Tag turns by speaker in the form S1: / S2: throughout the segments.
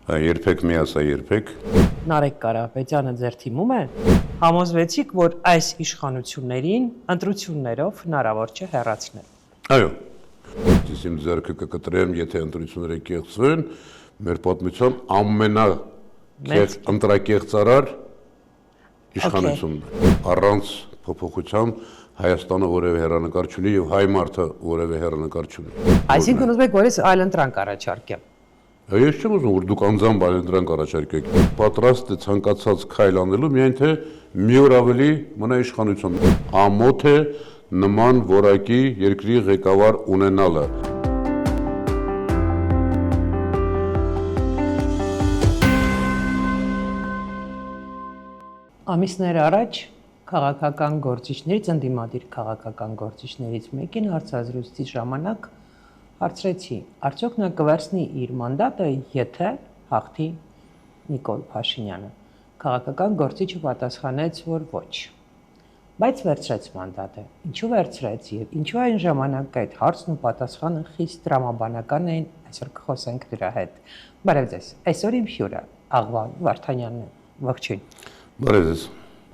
S1: Երբեք մի ասա երբեք։
S2: Նարեկ Կարապետյանը ձեր թիմում է։ Համոզվեցիք, որ այս իշխանություններին ընտրություններով հնարավոր չէ հեռացնել։
S1: Այո։ Ես իմ ձեռքը կկտրեմ, եթե ընտրությունները կեղծվեն, մեր պատմության ընտրակեղծարար իշխանությունն առանց փոփոխության Հայաստանը որևէ հեռանկար չունի եւ հայ մարդը որևէ հեռանկար չունի։
S2: Այսինքն ուզում եք, որ ես այլ ընտրանք առաջարկեմ։
S1: Ես չեմ ուզում, որ դուք անձամբ այլ ընտրանք առաջարկեք։ Պատրաստ է ցանկացած քայլ անելու, միայն թե մի օր ավելի մնա իշխանություն։ Ամոթ է նման որակի երկրի ղեկավար ունենալը։
S2: Ամիսներ առաջ քաղաքական գործիչներից, ընդդիմադիր քաղաքական գործիչներից մեկին հարցազրույցի ժամանակ հարցրեցի, արդյոք նա կվերցնի իր մանդատը, եթե հաղթի Նիկոլ Փաշինյանը։ Քաղաքական գործիչը պատասխանեց, որ ոչ։ Բայց վերցրեց մանդատը։ Ինչու վերցրեց եւ ինչու այն ժամանակ այդ հարցն ու պատասխանը խիստ տրամաբանական էին, այսօր կխոսենք դրա հետ։ Բարև ձեզ։ Այսօր իմ հյուրը Աղվան Վարդանյանն է։ Ողջույն։
S1: Բարև ձեզ։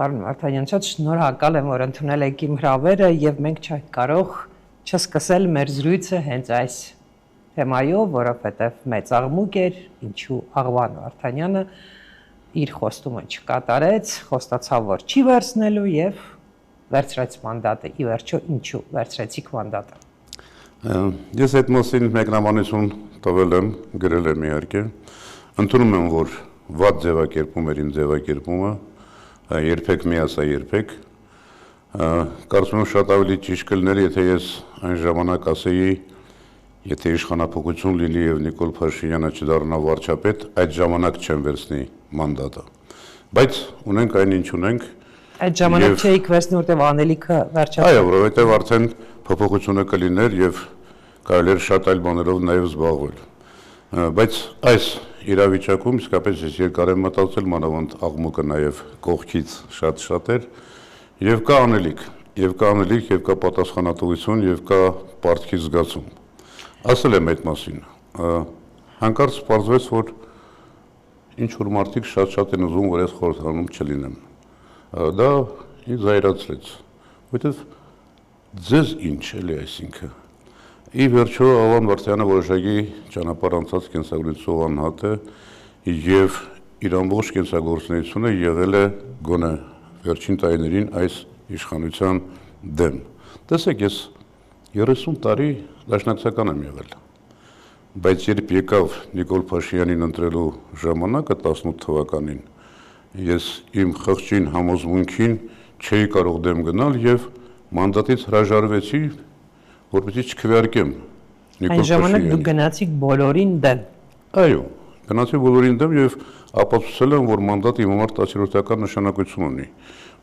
S2: Պարոն Վարդանյան, շատ շնորհակալ եմ, որ ընդունել եք իմ հրավերը եւ մենք չենք կարող չսկսել մեր զրույցը հենց այս թեմայով, որովհետեւ մեծ աղմուկ էր, ինչու Աղվան Վարդանյանը իր խոստումը չկատարեց, խոստացավ, որ չի վերցնելու եւ վերցրեց մանդատը։ Ի վերջո ինչու վերցրեցիք մանդատը։
S1: Ես այդ մասին մեկնաբանություն տվել եմ, գրել եմ իհարկե։ Ընդունում եմ, որ վատ ձևակերպում էր իմ ձևակերպումը, երբեք մի ասա երբեք։ Կարծում եմ շատ ավելի ճիշտ կլիներ, եթե ես այն ժամանակ ասեի, եթե իշխանափոխություն լինի եւ Նիկոլ Փաշինյանը չդառնա վարչապետ, այդ ժամանակ չեմ վերցնի մանդատը։ Բայց ունենք այն ինչ ունենք։
S2: Այդ ժամանակ չէիք վերցնի, որտեղ անելիքը վերջացավ։
S1: Այո, որովհետեւ արդեն փոփոխությունը կլիներ եւ կարելի էր շատ այլ բաներով նաեւ զբաղվել։ Բայց այս իրավիճակում իսկապես ես երկար եմ մտածել, մանավանդ աղմուկը նաեւ կողքից շատ էր եւ կա անելիք, եւ կա պատասխանատվություն եւ կա պարտքի զգացում։ Ասել եմ այդ մասին։ Հանկարծ պարզվեց, որ ինչ որ մարդիկ շատ են ուզում, որ ես խորհրդանում չլինեմ։ Դա ինձ զայրացրեց, որովհետեւ ձեզ ինչ էլի այսինքն։ Ի վերջո Աղվան Վարդյանը որոշակի ճանապարհ անցած կենսագրությունով անհատ է եւ իր ամբողջ կենսագործունեությունը եղել է գոնե վերջին տարիներին այս իշխանության դեմ։ Տեսեք, ես 30 տարի դաշնակցական եմ եղել։ Բայց երբ եկավ Նիկոլ Փաշինյանին ընտրելու ժամանակը 18 թվականին, ես իմ խղճին համոզմունքին չէի կարող դեմ գնալ եւ մանդատից հրաժարվեցի, որպեսզի չքվեարկեմ Նիկոլ Փաշինյանին։
S2: Այն ժամանակ դուք գնացիք բոլորին դեմ։
S1: Այո, գնացի բոլորին դեմ եւ ապացուցել եմ, որ մանդատը իմ համար 10-րդական նշանակություն ունի,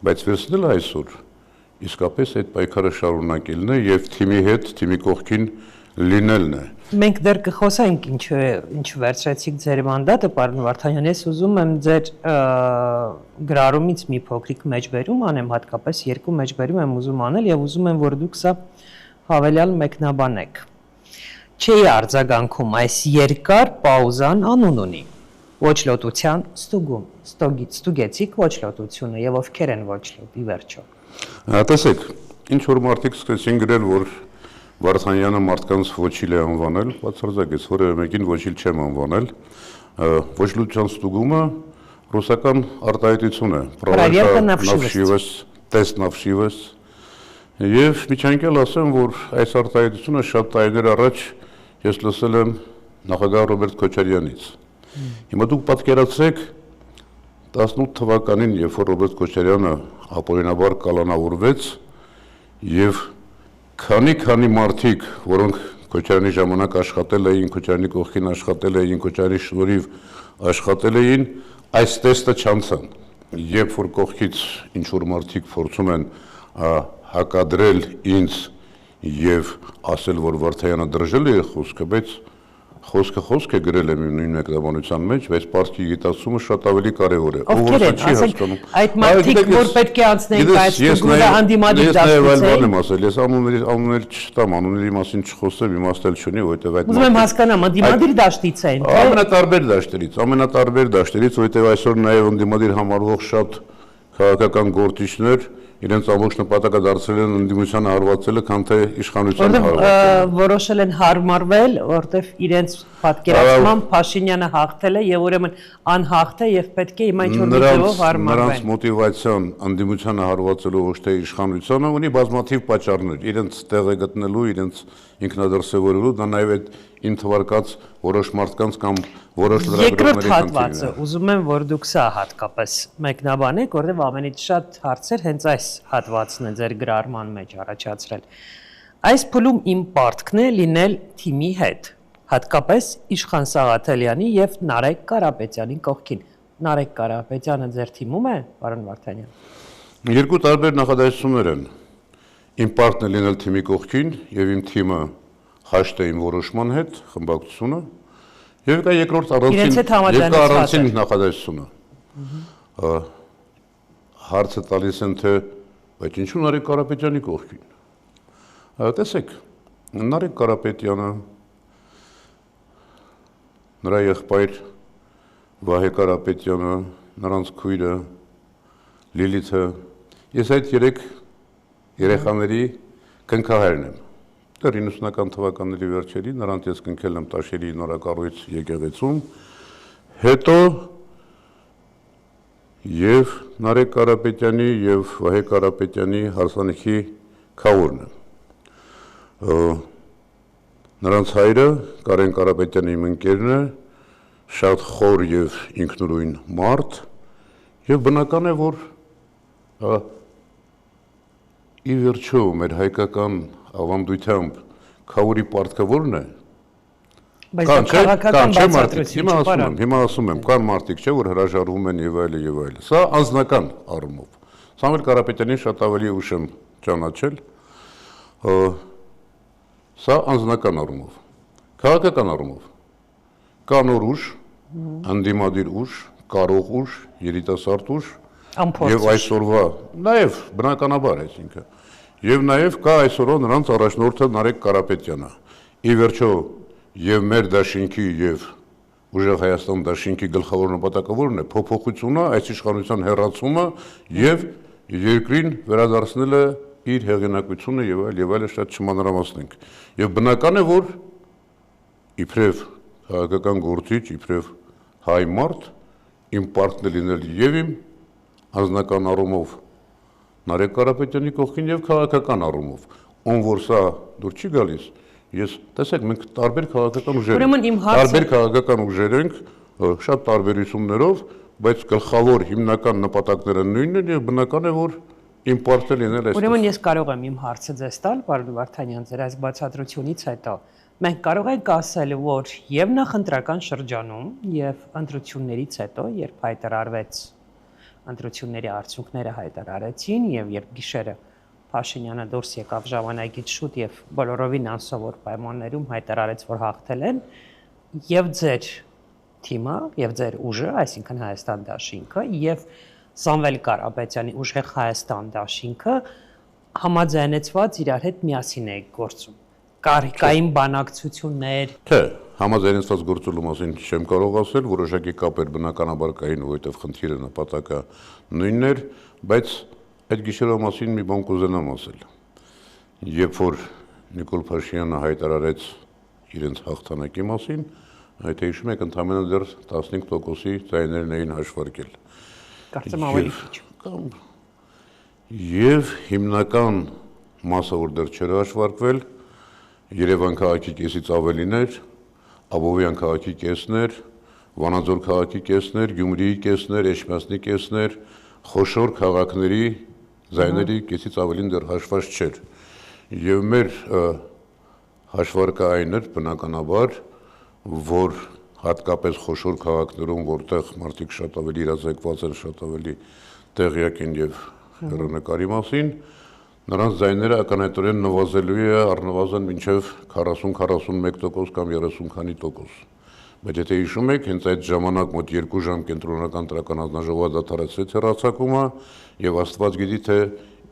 S1: բայց վերցնելը այսօր իսկապես այդ պայքարը շարունակելն է եւ թիմի հետ, թիմի կողքին լինելն է։
S2: Մենք դեռ կխոսենք ինչ վերցրեցիք ձեր մանդատը, պարոն Վարդանյան, ես ուզում եմ ձեր գրառումից մի փոքրիկ մեջբերում անեմ, հատկապես երկու մեջբերում եմ ուզում անել եւ ուզում եմ, որ դուք սա հավելյալ մեկնաբանեք։ Չէի արձագանքում այս երկար պաուզան անուն ունի։ Ոչ լոտության ստուգում, ստուգեցիք ոչ լոտությունը եւ ովքեր են ոչ լոտ ի վերջո։
S1: Տեսեք, ինչ որ մարդիկ սկսեցին գրել, որ Վարդանյանը մարդկանց ոչիլ է անվանել, բացարձակ է, որևէ մեկին ոչիլ չեմ անվանել։ Ոչ լոտության ստուգումը ռուսական արտահայտություն է։
S2: Проверка навшивость,
S1: тест навшивость։ Եվ միջանկյալ ասեմ, որ այս արտահայտությունը շատ տարիներ առաջ ես լսել եմ նախագահ Ռոբերտ Քոչարյանից։ Հիմա դուք պատկերացրեք 18 թվականին, երբ որ Ռոբերտ Քոչարյանը ապօրինաբար կալանավորվեց եւ քանի մարդիկ, որոնք Քոչարյանի ժամանակ աշխատել էին, Քոչարյանի կողքին աշխատել էին, Քոչարյանի շնորհիվ աշխատել էին, այս տեստը չանցան։ Երբ որ կողքից ինչ որ մարդիկ փորձում են հակադրել ինձ եւ ասել, որ Վարդայանը դրժել է խոսքը, բայց խոսք է գրել եմ նույն մեկնաբանության մեջ, բայց պարտքի գիտակցումը շատ ավելի կարևոր է։
S2: Ովքեր են, ասենք, այդ մարդիկ, որ պետք է անցնեին այս ֆիգուրը հանդիմադիր դաշտուցեին։
S1: Ես անուններ չտամ, անունների մասին չխոսեմ, իմաստ չունի, որովհետև այդ
S2: Ուզում եմ հասկանամ, հանդիմադիր դաշտից են, թե
S1: ամենատարբեր դաշտերից, որովհետև այսօր նաև հանդիմադիր համարվող շատ քաղաքական գործիչներ իրենց ամբողջ նպատակը դարձրել են ընդդիմությանը հարվածելը, քան թե իշխանությանը հարվածելը։
S2: Որոշել են հարմարվել, որտեվ իրենց պատկերացմամբ Փաշինյանը հաղթել է եւ ուրեմն անհաղթ է եւ պետք է հիմա ինչ-որ մի ձևով հարմարվեն։
S1: Նրանց մոտիվացիան ընդդիմությանը հարվածելու ոչ թե իշխանությանը ունի բազմաթիվ պատճառներ, իրենց տեղը գտնելու, իրենց ինքնադրսևորելու, դա նաեւ այդ ինթվարկած որոշ մարդկանց կամ որոշ
S2: լրագրողների հատվածը ուզում եմ որ դուք սա հատկապես մեկնաբանեք, որովհետև ամենից շատ հարցեր հենց այս հատվածն է ձեր գրառման մեջ առաջացրել։ Այս փուլում իմ պարտքն է լինել թիմի հետ, հատկապես Իշխան Սաղաթելյանի եւ Նարեկ Կարապետյանի կողքին։ Նարեկ Կարապետյանը ձեր թիմում է, պարոն Վարդանյան։
S1: Երկու տարբեր նախադասություններ են։ Իմ պարտքն է լինել թիմի կողքին եւ իմ թիմը հաշտ է իմ որոշման հետ, խմբակցությունը, եւ կա երկրորդ առանցին նախադասությունը։ Հարցը տալիս են թե բայց ինչու Նարեկ Կարապետյանի կողքին։ Տեսեք, Նարեկ Կարապետյանը, նրա եղբայր Վահե Կարապետյանը, նրանց քույրը Լիլիթը, ես այդ երեք երեխաների կնքահայրն եմ։ Դեռ 90-ական թվականների վերջերին նրանց ես կնքել եմ Տաշերի նորակառույց եկեղեցում, հետո եւ Նարեկ Կարապետյանի եւ Վահե Կարապետյանի հարսանիքի քավորն եմ։ Նրանց հայրը Կարեն Կարապետյանի իմ ընկերն է, շատ խոր եւ ինքնուրույն մարդ եւ բնական է որ ի վերջո մեր հայկական ավանդությամբ քավորի պարտքը ո՞րն է։
S2: Բայց դա քաղաքական բացատրություն չէ։
S1: Հիմա ասում եմ, կան մարդիկ չէ, որ հրաժարվում են եւ այլը։ Սա անձնական առումով։ Սամվել Կարապետյանին շատ ավելի ուշ եմ ճանաչել։ Սա անձնական առումով։ Քաղաքական առումով կա նոր ուժ, անդիմադիր ուժ, կարող ուժ, երիտասարդ ուժ եւ այսօրվա նաեւ բնականաբար այսինքն եւ նաեւ կա այսօրվա նրանց առաջնորդը Նարեկ Կարապետյանը։ Ի վերջո եւ մեր դաշինքի եւ ուժեղ Հայաստան դաշինքի գլխավոր նպատակը ո՞րն է։ Փոփոխությունը, այս իշխանության հեռացումը եւ երկրին վերադարձնելը իր հեղինակությունը եւ այլը շատ չմանրամասնենք։ Եվ բնական է որ իբրև քաղաքական գործիչ, իբրև հայ մարդ իմ պարտքն է լինել եւ իմ անձնական առումով Նարեկ Կարապետյանի կողքին եւ քաղաքական առումով, ում որ սա դուր չի գալիս, ես տեսեք մենք տարբեր քաղաքական ուժեր ենք, տարբեր քաղաքական ուժեր ենք, շատ տարբերություններով, բայց գլխավոր հիմնական նպատակները նույնն են եւ բնական է որ իմ պարտքը լինել այստեղ։
S2: Ուրեմն ես կարող եմ իմ հարցը ձեզ տալ, պարոն Վարդանյան, ձեր այս բացատրությունից հետո մենք կարող ենք ասել, որ եւ նախընտրական շրջանում եւ ընտրություններից հետո, երբ հայտարարվեց ընտրությունների արդյունքները հայտարարեցին եւ երբ գիշերը Փաշինյանը դուրս եկավ ժամանակից շուտ եւ բոլորովին անսովոր պայմաններում հայտարարեց, որ հաղթել են եւ ձեր թիմը եւ ձեր ուժը, այսինքն Հայաստան դաշինքը եւ Սամվել Կարապետյանի ուժեղ Հայաստան դաշինքը համաձայնեցված իրար հետ միասին եք գործում։ Կային բանակցություններ։
S1: Թե համաձայնեցված գործելու մասին չեմ կարող ասել, որոշակի կապեր բնականաբար կային, որովհետև խնդիրը նպատակը նույնն էր, բայց այդ գիշերվա մասին մի բան կուզենամ ասել։ Երբ որ Նիկոլ Փաշինյանը հայտարարեց իրենց հաղթանակի մասին, այդ հիշում եք ընդամենը դեռ 15%-ի ձայներն էին հաշվարկել։
S2: Կարծեմ ավելի քիչ։
S1: Եվ հիմնական մասը որ դեռ չէր հաշվարկվել, Երևան քաղաքի կեսից ավելին էր, Աբովյան քաղաքի կեսն էր, Վանաձոր քաղաքի կեսն էր, Գյումրիի կեսն էր, Էջմիածնի կեսն էր, խոշոր քաղաքների ձայների կեսից ավելին դեռ հաշված չէր։ Եվ մեր հաշվարկը այն էր բնականաբար, որ հատկապես խոշոր քաղաքներում, որտեղ մարդիկ շատ ավելի իրազեկված են, շատ ավելի տեղյակ են եւ հեռանկարի մասին, նրանց ձայները ակնհայտորեն նվազելու է առնվազն մինչև 40-41% կամ 30 քանի տոկոս։ Բայց եթե հիշում եք, հենց այդ ժամանակ մոտ 2 ժամ կենտրոնական տրական հանձնաժողովը դադարեցրեց հեռարձակումը եւ Աստված գիտի թե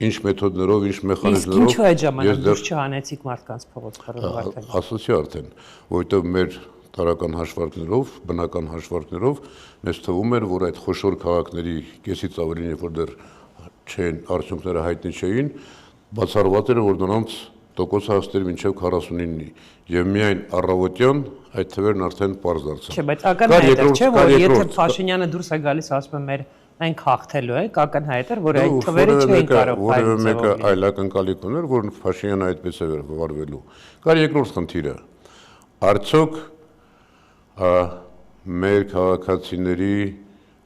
S1: ինչ մեթոդներով, ինչ մեխանիզմներով։
S2: Իսկ ինչու այդ ժամանակ դուրս չհանեցիք մարդկանց փողոց խորհրդարան։
S1: Ասացի արդեն, որովհետեւ մեր տարական հաշվարկներով, բնական հաշվարկներով մեզ թվում էր, որ այդ խոշոր քաղաքների կեսից ավելին, երբ որ դեռ չեն արդյունքները հայտնի չէին, բացառված էր, որ նրանց տոկոսը հասներ մինչև 49-ի եւ միայն առավոտյան այդ թվերն արդեն պարզ դարձան։
S2: Չէ, բայց ակնհայտ է, չէ, որ եթե Փաշինյանը դուրս է գալիս ասում է մեր մենք հաղթելու ենք, ակնհայտ էր, որ այդ թվերը չէին կարող
S1: որևէ մեկը այլ ակնկալիք ուներ, որ Փաշինյանը այդպես է վարվելու։ Կար երկրորդ խնդիրը։ Արդյոք մեր քաղաքացիների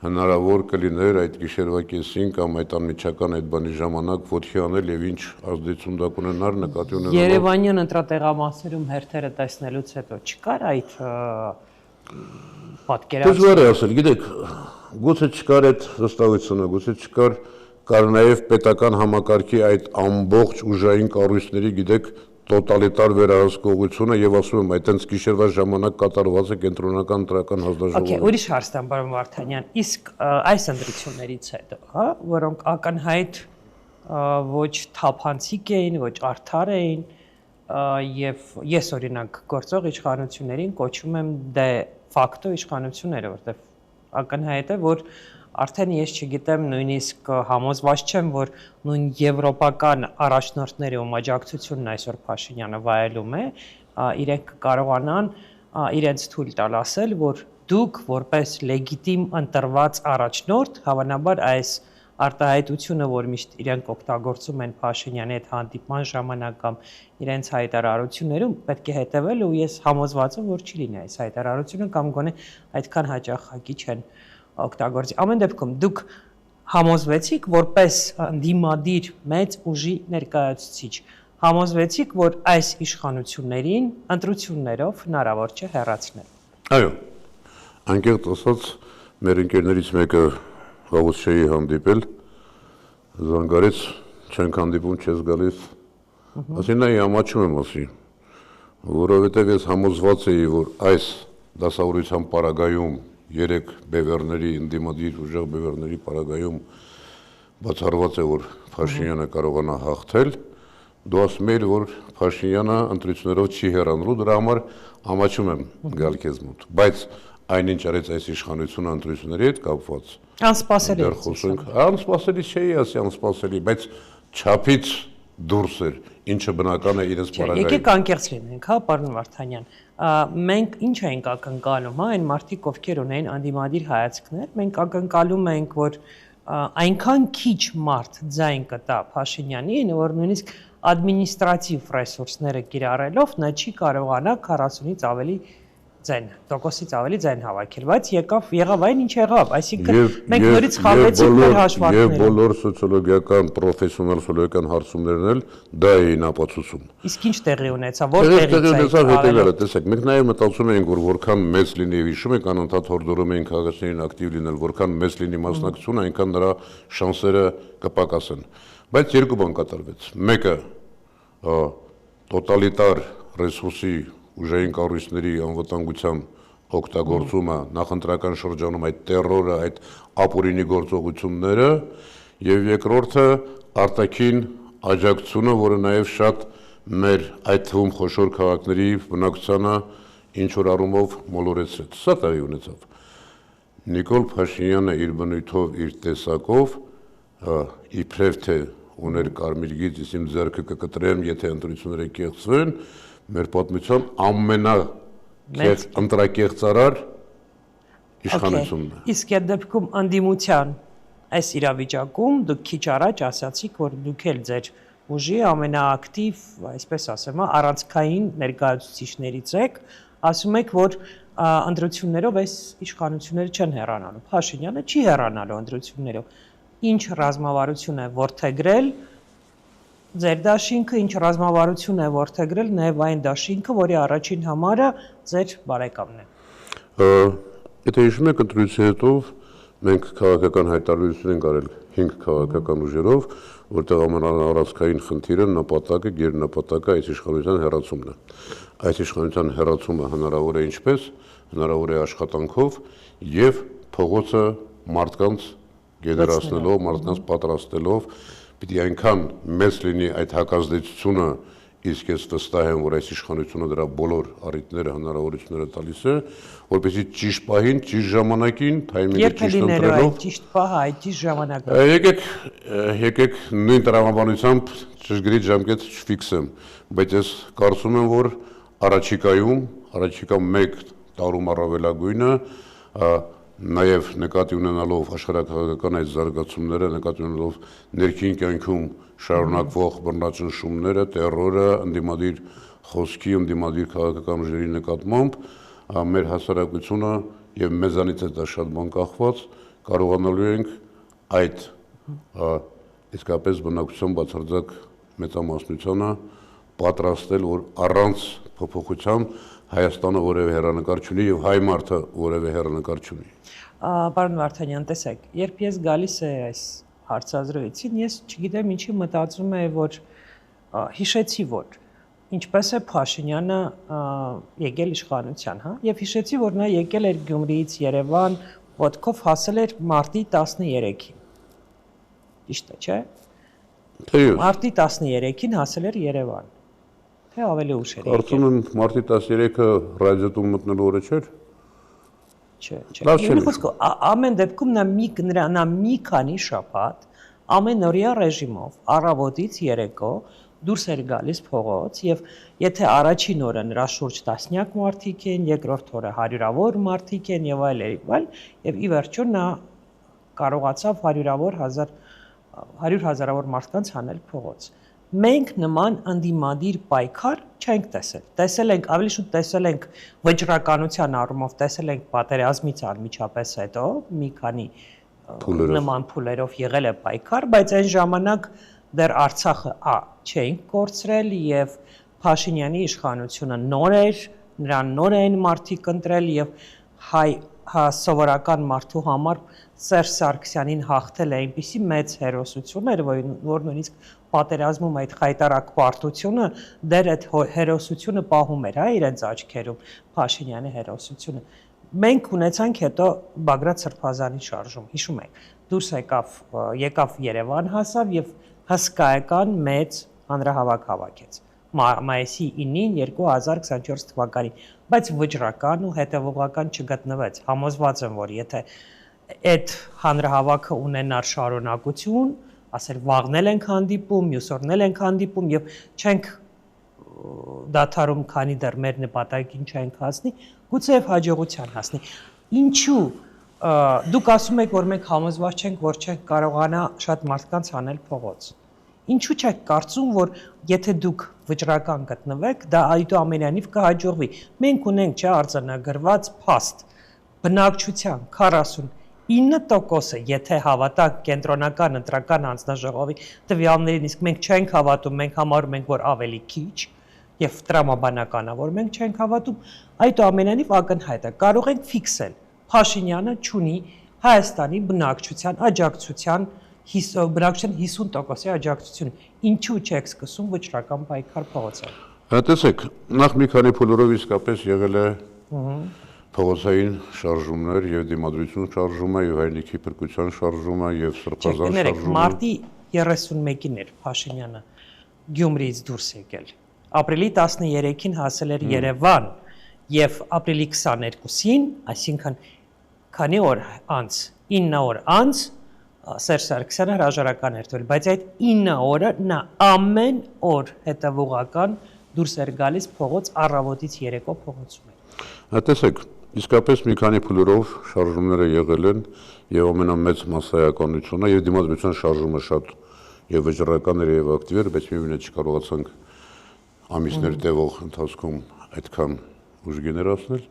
S1: հնարավոր կլիներ այդ գիշերվա կեսին կամ այդ անմիջական այդ բանի ժամանակ ոտքի անել եւ ինչ ազդեցություն դա կունենար նկատի ունենալով
S2: Երևանյան ընտրատեղամասերում հերթերը տեսնելուց հետո չկար այդ պատկերացումը։
S1: Դժվար է ասել, գիտեք, գուցե չկար այդ վստահությունը, գուցե չկար, կար նաեւ պետական համակարգի այդ ամբողջ ուժային կառույցների, գիտեք, տոտալիտար վերահսկողությունը եւ ասում եմ, այտենց գիշերվա ժամանակ կատարված է կենտրոնական տրական հանձնաժողովը։
S2: Okay, ուրիշ հարցն պարոն Վարդանյան, իսկ այս ընտրություններից հետո, հա, որոնք ակնհայտ ոչ թափանցիկ էին, ոչ արդար էին, եւ ես օրինակ գործող իշխանություններին կոչում եմ դե ֆակտո իշխանությունները, որտեղ ակնհայտ է, որ արդեն ես չգիտեմ, նույնիսկ համոզված չեմ, որ նույն եվրոպական առաջնորդների ում աջակցությունն այսօր Փաշինյանը վայելում է, իրենք կարողանան իրենց թույլ տալ ասել, որ դուք որպես լեգիտիմ ընտրված առաջնորդ, հավանաբար այս արտահայտությունը, որ միշտ իրենք օգտագործում են Փաշինյանի հետ հանդիպման ժամանակ կամ իրենց հայտարարություններում, պետք է հետևել ու ես համոզված եմ, որ չի լինի այս հայտարարությունը կամ գոնե այդքան հաճախակի չեն օգտագործի։ Ամեն դեպքում դուք համոզվեցիք որպես դիմադիր մեծ ուժի ներկայացուցիչ, համոզվեցիք, որ այս իշխանություններին ընտրություններով հնարավոր չէ հեռացնել։
S1: Այո, անկեղծ ասած, մեր ընկերներից մեկը վաղուց չէի հանդիպել, զանգարեց, չենք հանդիպում, չես գալիս, ասին նայ ամաչում եմ ասի, որովհետև ես համոզված էի, որ այս դասավորության պարագայում 3 բևեռների, ընդդիմադիր ուժեղ բևեռների պարագայում բացառված է, որ Փաշինյանը կարողանա հաղթել, դու ասում ես, որ Փաշինյանը ընտրություններով չի հեռանալու, դրա համար ամաչում եմ գալ քեզ մոտ, բայց այնինչ արեց այս իշխանությունը ընտրությունների հետ կապված։
S2: Անսպասելի է։
S1: Անսպասելի չէի ասի, անսպասելի, բայց չափից դուրս էր, ինչը բնական է իրենց պարագայում։
S2: Եկեք անկեղծ լինենք, հա, պարոն Վարդանյան։ Մենք ինչ ենք ակնկալում, հա, այն մարդիկ, ովքեր ունեն անդիմադիր հայացքներ, մենք ակնկալում ենք, որ այնքան քիչ մարդ ձայն կտա Փաշինյանին, որ նույնիսկ ադմինիստրատիվ ռեսուրսները կիրառելով նա չի կարողանա 40-ից ավելի տոկոսից ավելի ձայն հավաքել, բայց եղավ այն ինչ եղավ, այսինքն մենք նորից խաղացինք մեր հաշվարկները։
S1: Եվ բոլոր սոցիոլոգիական, պրոֆեսիոնալ սոցիոլոգիական հարցումներն էլ դա էին ապացուցում։
S2: Իսկ ինչ տեղի ունեցավ, որտեղից է
S1: հետևյալը, տեսեք, մենք նաև մտածում էինք, որ որքան մեծ լինի, հիշում եք, անընդհատ հորդորում էին քաղաքացիներին ակտիվ լինել, որքան մեծ լինի մասնակցությունը, այնքան նրա շանսերը կպակասեն։ Բայց երկու բան կատարվեց։ Մեկը տոտալիտար ռեսուրսի ուժային կառույցների անվտանգության օգտագործումը նախընտրական շրջանում այդ տերորը, այդ ապօրինի գործողությունները եւ երկրորդը արտաքին աջակցությունը, որը նաեւ շատ մեր այդ թվում խոշոր քաղաքների բնակչությանը ինչ որ առումով մոլորեցրեց։ Սա տեղի ունեցավ։ Նիկոլ Փաշինյանը իր բնույթով, իր տեսակով իբրև թե ուներ կարմիր գիծ, իմ ձեռքը կկտրեմ, եթե ընտրությունները կեղծվեն, մեր պատմության ամենաընտրակեղծարար իշխանությունն է։
S2: Իսկ այդ դեպքում անդիմության այս իրավիճակում դուք քիչ առաջ ասացիք, որ դուք էլ ձեր ուժի ամենաակտիվ, այսպես ասեմ, առանցքային ներկայացուցիչներից եք, ասում եք, որ ընտրություններով այս իշխանությունները չեն հեռանալու։ Փաշինյանը չի հեռանալու ընտրություններով։ Ինչ ռազմավարություն է որդեգրել ձեր դաշինքը, ինչ ռազմավարություն է որդեգրել նաև այն դաշինքը, որի առաջին համարը ձեր բարեկամն է։
S1: Եթե հիշում եք, ընտրությունից հետո մենք քաղաքական հայտարարություն ենք արել 5 քաղաքական ուժերով, որտեղ ամենաառանցքային խնդիրը նպատակը, գերնպատակը այս իշխանության հեռացումն է։ Այս իշխանության հեռացումը հնարավոր է ինչպես, հնարավոր է աշխատանքով եւ փողոցը մարդկանց գեներացնելով, մարդկանց պատրաստելով, պիտի այնքան մեծ լինի այդ հակազդեցությունը, իսկ ես վստահ եմ, որ այս իշխանությունը դրա բոլոր առիթները, հնարավորությունները տալիս է, որպեսզի ճիշտ պահին, ճիշտ ժամանակին, թայմինգը ճիշտ ընտրելով,
S2: ճիշտ պահը, ճիշտ ժամանակը։
S1: Եկեք նույն տրամաբանությամբ ճշգրիտ ժամկետ չֆիքսեմ, բայց ես կարծում եմ, որ առաջիկա 1 տարում առավելագույնը նաև նկատի ունենալով աշխարհակաղակական այդ զարգացումները, նկատի ունենալով ներքին կյանքում շարունակվող բռնաճնշումները, տերորը, ընդդիմադիր խոսքի, ընդդիմադիր քաղաքական ուժերի նկատմամբ, մեր հասարակությունը եւ մեզանից է դա շատ բան կախված, կարողանալու ենք այդ իսկապես բնակչության բացարձակ մեծամասնությանը պատրաստել, որ առանց փոփոխության Հայաստանը որևէ հեռանկար չունի եւ հայ մարդը որևէ հեռանկար չունի։
S2: Պարոն Վարդանյան, տեսեք, երբ ես գալիս եմ այս հարցազրույցին, ես չգիտեմ ինչի մտածում եմ, որ հիշեցի, որ ինչպես է Փաշինյանը եկել իշխանության, հա, եւ հիշեցի, որ նա եկել էր Գյումրիից Երևան, ոտքով հասել էր մարտի 13-ին։ Ճիշտ է, չէ՞։ Մարտի 13-ին հասել էր Երևան։ Թե ավելի ուշ էր եկել։
S1: Կարծում եմ մարտի 13-ը ռադիոտում մտնելու օրը չէր։
S2: Չէ։ Ամեն դեպքում նա մի քանի շաբաթ ամենօրյա ռեժիմով առավոտից երեկո դուրս էր գալիս փողոց եւ եթե առաջին օրը նրա շուրջ տասնյակ մարդիկ են, երկրորդ օրը հարյուրավոր մարդիկ են եւ այլ եւ ի վերջո նա կարողացավ 100 հազարավոր մարդկանց հանել փողոց։ Մենք նման ընդդիմադիր պայքար չենք տեսել։ Տեսել ենք, ավելի շուտ տեսել ենք վճռականության առումով, տեսել ենք պատերազմից անմիջապես հետո մի քանի նման փուլերով եղել է պայքար, բայց այն ժամանակ դեռ Արցախը չէինք կորցրել եւ Փաշինյանի իշխանությունը նոր էր, նրան նոր էին մարդիկ ընտրել եւ սովորական մարդու համար Սերժ Սարգսյանին հաղթել է այնպիսի մեծ հերոսություն էր, որ նույնիսկ պատերազմում այդ խայտարակ պարտությունը դեռ այդ հերոսությունը պահում էր, հա, իրենց աչքերում Փաշինյանի հերոսությունը։ Մենք ունեցանք հետո Բագրատ Սրբազանի շարժում, հիշում եք, դուրս եկավ Երևան հասավ եւ հսկայական մեծ հանրահավաք հավաքեց մայիսի 9-ին 2024 թվականին, բայց վճռական ու հետևողական չգտնվեց։ Համոզված եմ, որ եթե այդ հանրահավաքը ունենար շարունակություն, ասել վաղնել ենք հանդիպում, մյուս օրնել ենք հանդիպում եւ չենք դադարում, քանի դեռ մեր նպատակին չենք հասնի, գուցեև հաջողության հասնի։ Ինչու դուք ասում եք, որ մենք համոզված չենք, որ չենք կարողանա շատ մարդկանց հանել փողոց։ Ինչու չեք կարծում, որ եթե դուք վճռական գտնվեք, դա այդուամենայնիվ կհաջողվի։ Մենք ունենք արձանագրված փաստ բնակչության 49%-ը, եթե հավատանք կենտրոնական ընտրական հանձնաժողովի տվյալներին, իսկ մենք չենք հավատում, մենք համարում ենք, որ ավելի քիչ եւ տրամաբանական է, որ մենք չենք հավատում, այդուամենայնիվ ակնհայտ է։ Կարող ենք ֆիքսել։ Փաշինյանը ունի Հայաստանի բնակչության աջակցության 50%-ի աջակցություն։ Ինչու չեք սկսում վճռական պայքար փողոցով։
S1: Տեսեք, նախ մի քանի փուլերով իսկապես եղել է փողոցային շարժումներ եւ դիմադրություն շարժումը եւ հայրենիքի փրկության շարժումը եւ սրբազան շարժումը։ Մարտի
S2: 31-ին էր Փաշինյանը Գյումրիից դուրս եկել։ Ապրիլի 13-ին հասել էր Երևան եւ ապրիլի 22-ին, այսինքն քանի օր անց, 9 օր անց Սերժ Սարգսյանը հրաժարական էր տվել, բայց այդ 9 օրը նա ամեն օր հետևողական դուրս էր գալիս փողոց, առավոտից երեկո փողոցում էր։
S1: Տեսեք, իսկապես մի քանի փուլերով շարժումները եղել են եւ ամենամեծ մասսայականությունը եւ դիմադրության շարժումը շատ եւ վճռական էր եւ ակտիվ էր, բայց միևնույն է չկարողացանք ամիսներ տևող ընթացքում այդքան ուժ գեներացնել։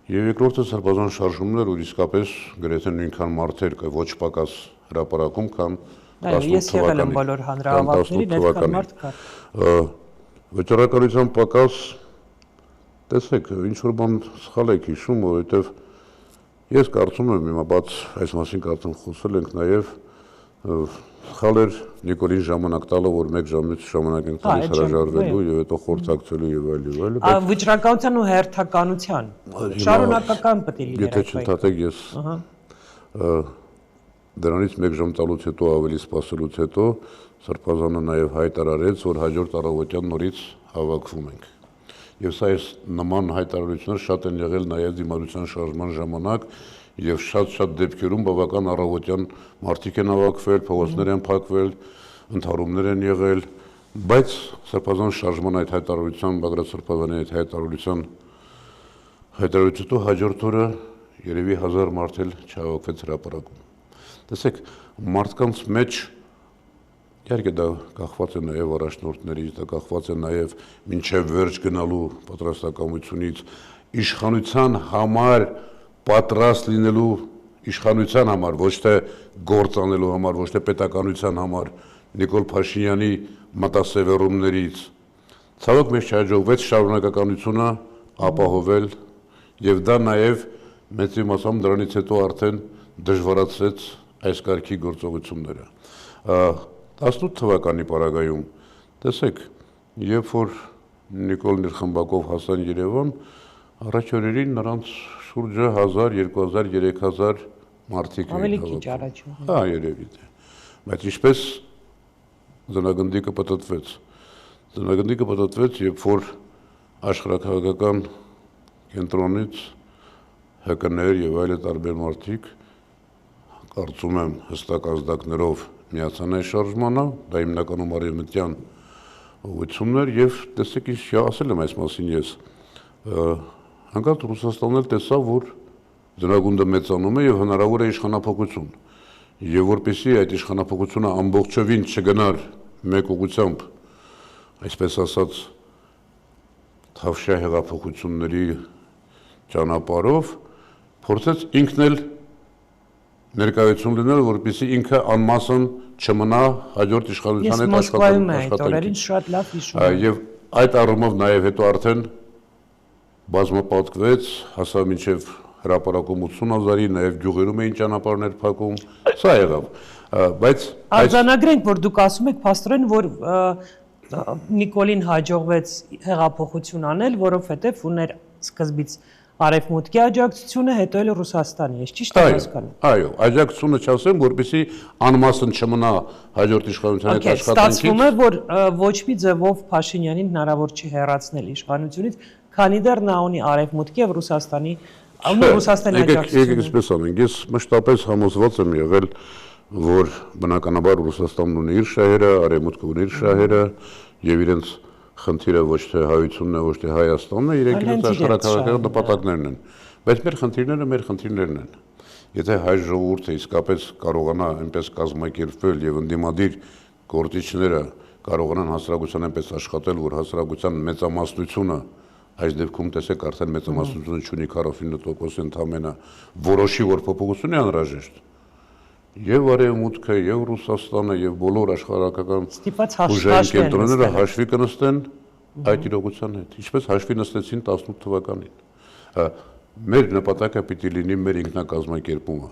S1: Եվ երկրորդը սրբազան շարժումներ, ու իսկապես գրեթե նույնքան մարդեր ոչ պակաս հրապարակում, քան
S2: 18 թվականին։ Բոլոր հանրահավաքներին այդքան մարդ կար։
S1: Վճռականության պակաս, տեսեք, ինչ որ բան սխալ եք հիշում, որովհետև Ես կարծում եմ, հիմա բաց այս մասին կարծում խոսել ենք նաև սխալ էր Նիկոլին ժամանակ տալը, որ 1 ժամից ժամանակ ենք տալիս հրաժարվելու եւ հետո խորհրդակցելու եւ այլ։
S2: Վճռականության ու հերթականության շարունակական պետք է լինի։
S1: Եթե չընդհատեք ես դրանից 1 ժամ տալուց հետո ավելի սպասելուց հետո Սրբազանը նաև հայտարարեց, որ հաջորդ առավոտյան նորից հավաքվում ենք։ Եվ սա այս նման հայտարարություններ շատ են եղել նաև դիմադրության շարժման ժամանակ եւ շատ դեպքերում բավական առավոտյան մարդիկ են հավաքվել, փողոցներ են փակվել, ընդհարումներ են եղել, բայց Սրբազան շարժման այդ հայտարարության, Բագրատ Սրբազանի այդ հայտարարությունից հաջորդ օրը երևի 1000 մարդ էլ չհավաքվեց հրապարակում։ Տեսեք, մարդկանց մեջ իհարկե դա կախված է նաև առաջնորդներից, դա կախված է նաև մինչև վերջ գնալու պատրաստակամությունից, իշխանության համար պատրաստ լինելու, իշխանության համար, ոչ թե գործ անելու համար, ոչ թե պետականության համար, Նիկոլ Փաշինյանի մտասևեռումներից։ Ցավոք մեզ չհաջողվեց շարունակականությունը ապահովել եւ դա նաև մեծ իմաստով դրանից հետո արդեն դժվարացրեց այս կարգի գործողությունները։ 18 թվականի պարագայում, տեսեք, երբ որ Նիկոլն իր խմբակով հասան Երևան, առաջ օրերին նրանց շուրջը 1000, 2000, 3000 մարդիկ էին։
S2: Ավելի քիչ առաջ։
S1: Հա, երևի թե։ Բայց ինչպես ձնագնդիկը պտտվեց։ Ձնագնդիկը պտտվեց, երբ որ աշխարհաքաղաքական կենտրոնից ՀԿ-ներ եւ այլ տարբեր մարդիկ կարծում եմ հստակ ազդակներով միացան այս շարժմանը, դա հիմնականում արևմտյան ուղղություններ եւ տեսեք ինչ ասել եմ այս մասին ես հանկարծ Ռուսաստանն էլ տեսավ, որ ձնագունդը մեծանում է եւ հնարավոր է իշխանապողություն եւ որպեսզի այդ իշխանապողությունը ամբողջովին չգնար մեկ ուղղությամբ, այսպես ասած թավշյա հեղափոխությունների ճանապարհով փորձեց ինքն էլ ներկայություն լինել, որպեսզի ինքը անմասն չմնա հաջորդ իշխանության հետ
S2: աշխատանքին։ Շատ լավ հիշում եմ։
S1: Եվ այդ առումով նաև հետո արդեն բազմապատկվեց, հասավ մինչև հրապարակում 80000-ի, նաև գյուղերում էին ճանապարհներ փակում, սա եղավ։ Բայց
S2: արձանագրենք, որ դուք ասում եք փաստորեն, որ Նիկոլին հաջողվեց հեղափոխություն անել, որովհետև ուներ սկզբից Արևմուտքի աջակցությունը, հետո էլ Ռուսաստանի, ես ճիշտ եմ հասկանում։
S1: Այո, աջակցությունը չասեմ, որպեսզի անմասն չմնա հաջորդ իշխանության հետ աշխատանքից։
S2: Ստացվում է, որ ոչ մի ձևով Փաշինյանին հնարավոր չի հեռացնել իշխանությունից, քանի դեռ նա ունի Արևմուտքի եւ Ռուսաստանի աջակցությունը։
S1: Եկեք այսպես անենք, ես մշտապես համոզված եմ եղել, որ բնականաբար Ռուսաստանն ունի իր շահերը, Արևմուտքը ունի իր շահերը եւ իրենց խնդիրը ոչ թե հայությունն է, ոչ թե Հայաստանն է, իրենք իրենց աշխարհաքաղաքական նպատակներն են։ Բայց մեր խնդիրներն են։ Եթե հայ ժողովուրդը իսկապես կարողանա այնպես կազմակերպվել եւ ընդդիմադիր գործիչները կարողանան հասարակության այնպես աշխատել, որ հասարակության մեծամասնությունը այս դեպքում տեսեք արդեն մեծամասնությունը չունի 49% ընդամենը որոշի, որ փոփոխություն է անհրաժեշտ։ Եվ Արևմուտքը, եւ Ռուսաստանը, եւ բոլոր աշխարհական ուժային կենտրոնները հաշվի կնստեն այդ իրողության հետ։ Ինչպես հաշվի նստեցին 18 թվականին։ Մեր նպատակը պիտի լինի մեր ինքնակազմակերպումը,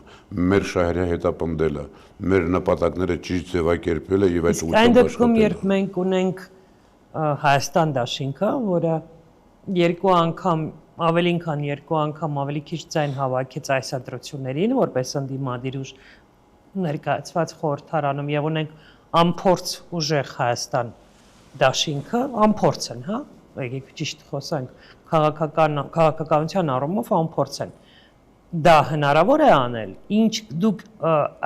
S1: մեր շահերը հետապնդելը, մեր նպատակները ճիշտ ձևակերպելը եւ այդ ուղղությամբ աշխատելը։
S2: Այն դեպքում, երբ մենք ունենք Հայաստան դաշինքը, որը երկու անգամ ավելին քան երկու անգամ ավելի քիչ ձայն հավաքեց այս ընտրություններին, որպես ընդդիմադիր ուժ ներկայացված խորհրդարանում եւ ունենք ամփորձ ուժեղ Հայաստան դաշինքը, ամփորձ են, հա, եկեք ճիշտ խոսանք, քաղաքականության առումով ամփորձ են։ Դա հնարավոր է անել, ինչ դուք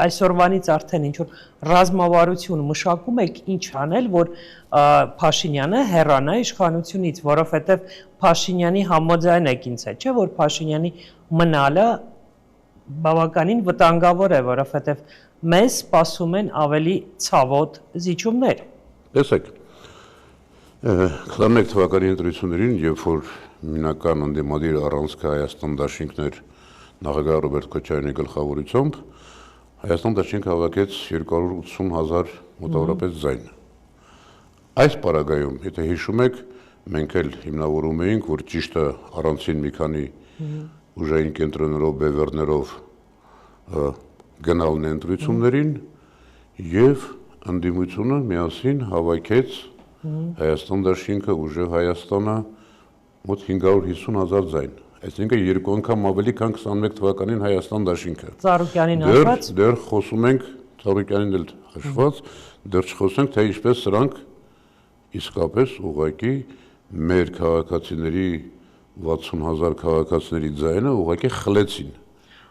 S2: այսօրվանից արդեն ինչ որ ռազմավարություն մշակում եք, ինչ անել, որ Փաշինյանը հեռանա իշխանությունից, որովհետեւ Փաշինյանի համաձայն եք ինձ հետ, չէ՞ որ Փաշինյանի մնալը բավականին վտանգավոր է, որովհետև մեզ սպասում են ավելի ցավոտ զիջումներ։
S1: Տեսեք, 21 թվականի ընտրություններին, երբ որ հիմնական ընդդիմադիր առանցքը Հայաստան դաշինքներ նախագահ Ռոբերտ Քոչարյանի գլխավորությամբ, Հայաստան դաշինքը հավաքեց 280,000 մոտավորապես ձայն։ Այս պարագայում, եթե հիշում եք, մենք էլ հիմնավորում էինք, որ ճիշտը առանցին մի քանի ուժային կենտրոններով, բևեռներով գնալն ընտրություններին եւ ընդդիմությունը միասին հավաքեց Հայաստան դաշինքը ուժեղ Հայաստանը մոտ 550,000 ձայն, այսինքն երկու անգամ ավելի քան 21 թվականին Հայաստան դաշինքը։
S2: Ծառուկյանին հաշված։
S1: Դեռ խոսում ենք Ծառուկյանին էլ հաշված, դեռ չխոսենք թե ինչպես սրանք իսկապես ուղղակի մեր քաղաքացիների 60,000 քաղաքացիների ձայնը ուղղակի խլեցին։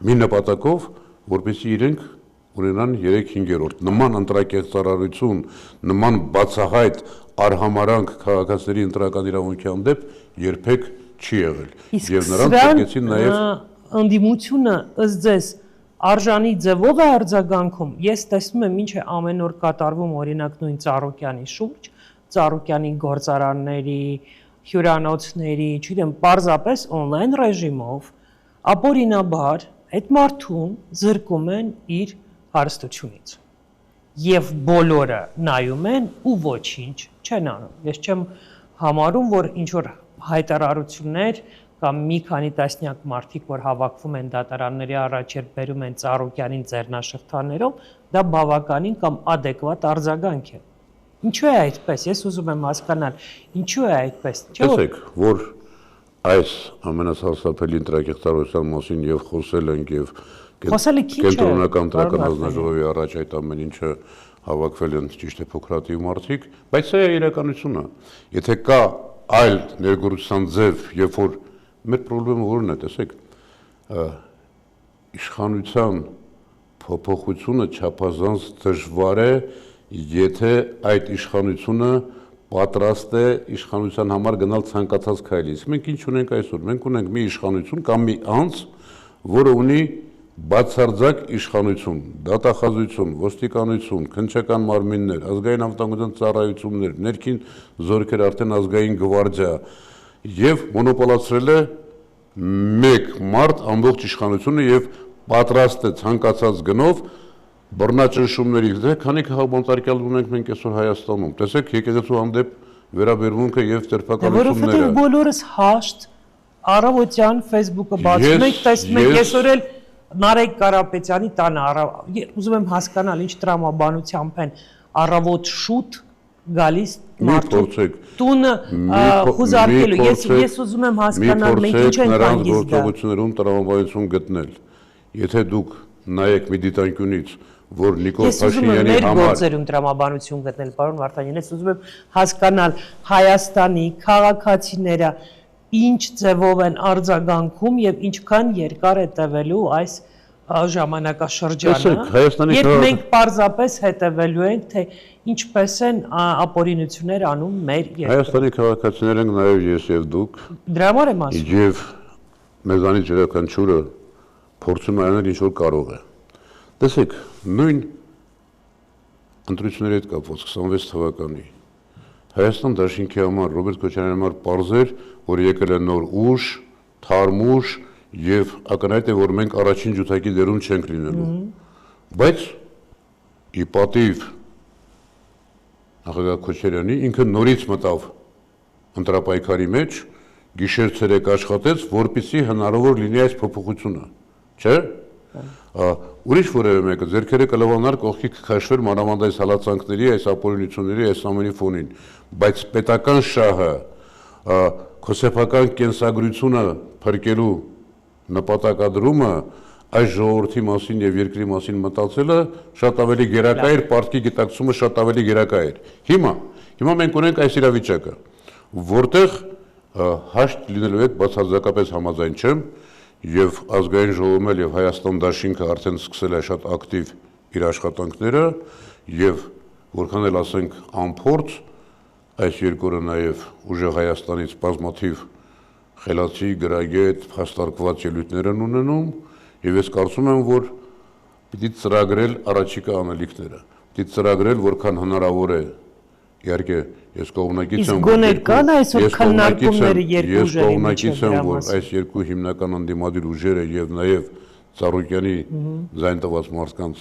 S1: Մի նպատակով, որպեսզի իրենք ունենան 3/5-րդ։ Նման ընտրակեղծարարություն, նման բացահայտ արհամարանք քաղաքացիների ընտրական իրավունքի հանդեպ երբեք չի եղել։ Եվ նրանք ցանկեցին նաև
S2: ընդդիմությունը ըստ ձեզ արժանի ձևով է արձագանքում։ Ես տեսնում եմ ինչ է ամեն օր կատարվում օրինակ նույն Ծառուկյանի շուրջ, Ծառուկյանի գործարանների, հյուրանոցների, չգիտեմ, պարզապես on-line ռեժիմով ապօրինաբար այդ մարդուն զրկում են իր հարստությունից։ Եվ բոլորը նայում են ու ոչինչ չեն անում։ Ես չեմ համարում, որ ինչ որ հայտարարություններ կամ մի քանի տասնյակ մարդիկ, որ հավաքվում են դատարանների առաջ երբ բերում են Ծառուկյանին ձեռնաշղթաներով, դա բավականին կամ ադեկվատ արձագանք է։ Ինչու է այդպես։ Ես ուզում եմ հասկանալ, ինչու է այդպես։
S1: Տեսեք, որ այս ամենասարսափելի ընտրակեղծարարության մասին եւ խոսել ենք եւ կենտրոնական ընտրական հանձնաժողովի առաջ այդ ամեն ինչը հավաքվել են ճիշտ է փոքրաթիվ մարդիկ, բայց սա է իրականությունը։ Եթե կա այլ ներգործության ձև, երբ որ մեր խնդրումը որն է, տեսեք, իշխանության փոփոխությունը չափազանց դժվար է, եթե այդ իշխանությունը պատրաստ է իշխանության համար գնալ ցանկացած քայլից։ Մենք ինչ ունենք այսօր։ Մենք ունենք մի իշխանություն կամ մի անձ, որը ունի բացարձակ իշխանություն, դատախազություն, ոստիկանություն, քննչական մարմիններ, ազգային անվտանգության ծառայություններ, ներքին զորքեր, արդեն ազգային գվարդիա եւ մոնոպոլացրել է մեկ մարդ ամբողջ իշխանությունը եւ պատրաստ է ցանկացած գնով բռնաճնշումների, քանի քաղաքապետարյալ ունենք մենք այսօր Հայաստանում։ Տեսեք, եկեղեցու հանդեպ վերաբերմունքը եւ ձերբակալությունները։
S2: Որովհետեւ բոլորս հաշտ առավոտյան Facebook-ը բացում ենք, տեսնում ենք այսօր էլ Նարեկ Կարապետյանի տանը ուզում եմ հասկանալ ինչ տրամաբանությամբ են առավոտ շուտ գալիս մարդու տունը խուզարկելու։ Ես ուզում եմ հասկանալ մենք ինչ ենք հանգիստ դա։
S1: Նրանց գործողություններում տրամաբանություն գտնել։ Եթե դուք նայեք մի դիտանկյունից, որ Նիկոլ Փաշինյանի
S2: համար մեր գործերում տրամաբանություն գտնել, պարոն Վարդանյան, ես ուզում եմ հասկանալ Հայաստանի քաղաքացիները ինչ ձևով են արձագանքում եւ ինչքան երկար է տևելու այս ժամանակաշրջանը, երբ մենք պարզապես հետևելու ենք, թե ինչպես են ապօրինություններ անում մեր երկրում։
S1: Հայաստանի քաղաքացիներ ենք նաեւ ես եւ դուք։
S2: Դրա համար եմ ասում։
S1: Եվ մեզանից յուրաքանչյուրը փորձում է անել ինչ որ կարող է։ Տեսեք, նույն ընտրությունների հետ կապված 26 թվականի Հայաստան դաշինքի համար Ռոբերտ Քոչարյանի համար պարզ էր, որ եկել է նոր ուժ, թարմ ուժ եւ ակնհայտ է, որ մենք առաջին ջութակի դերում չենք լինելու։ Բայց ի պատիվ նախագահ Քոչարյանի ինքը նորից մտավ ընտրապայքարի մեջ, գիշեր-ցերեկ աշխատեց, որպեսզի հնարավոր լինի այս փոփոխությունը, չէ՞։ Ուրիշ որևէ մեկը ձեռքերը կլավանար կողքի կքաշվեր մանավանդ այս հալածանքների, այս ապօրինությունների, այս ամենի ֆոնին, բայց պետական շահը, քոսեփական կենսագրությունը փրկելու նպատակադրումը այս ժողովրդի մասին եւ երկրի մասին մտածելը շատ ավելի գերակա էր, պարտքի գիտակցումը շատ ավելի գերակա էր։ Հիմա մենք ունենք այս իրավիճակը, որտեղ հաշտ լինելու հետ բացարձակապես համաձայն չեմ եւ ազգային ժողովում եւ Հայաստան դաշինքը արդեն սկսել է շատ ակտիվ իր աշխատանքները եւ որքան էլ ասենք անփորձ այս երկու օրը նաեւ ուժեղ Հայաստանից բազմաթիվ խելացի, գրագետ, հաստարկված ելույթներ են ունենում եւ ես կարծում եմ, որ պիտի ծրագրել առաջիկա անելիքները, պիտի ծրագրել որքան հնարավոր է։ Իհարկե, ես կողմնակից եմ, որ այս երկու հիմնական ընդդիմադիր ուժերը եւ նաեւ Ծառուկյանի ձայն տված մարդկանց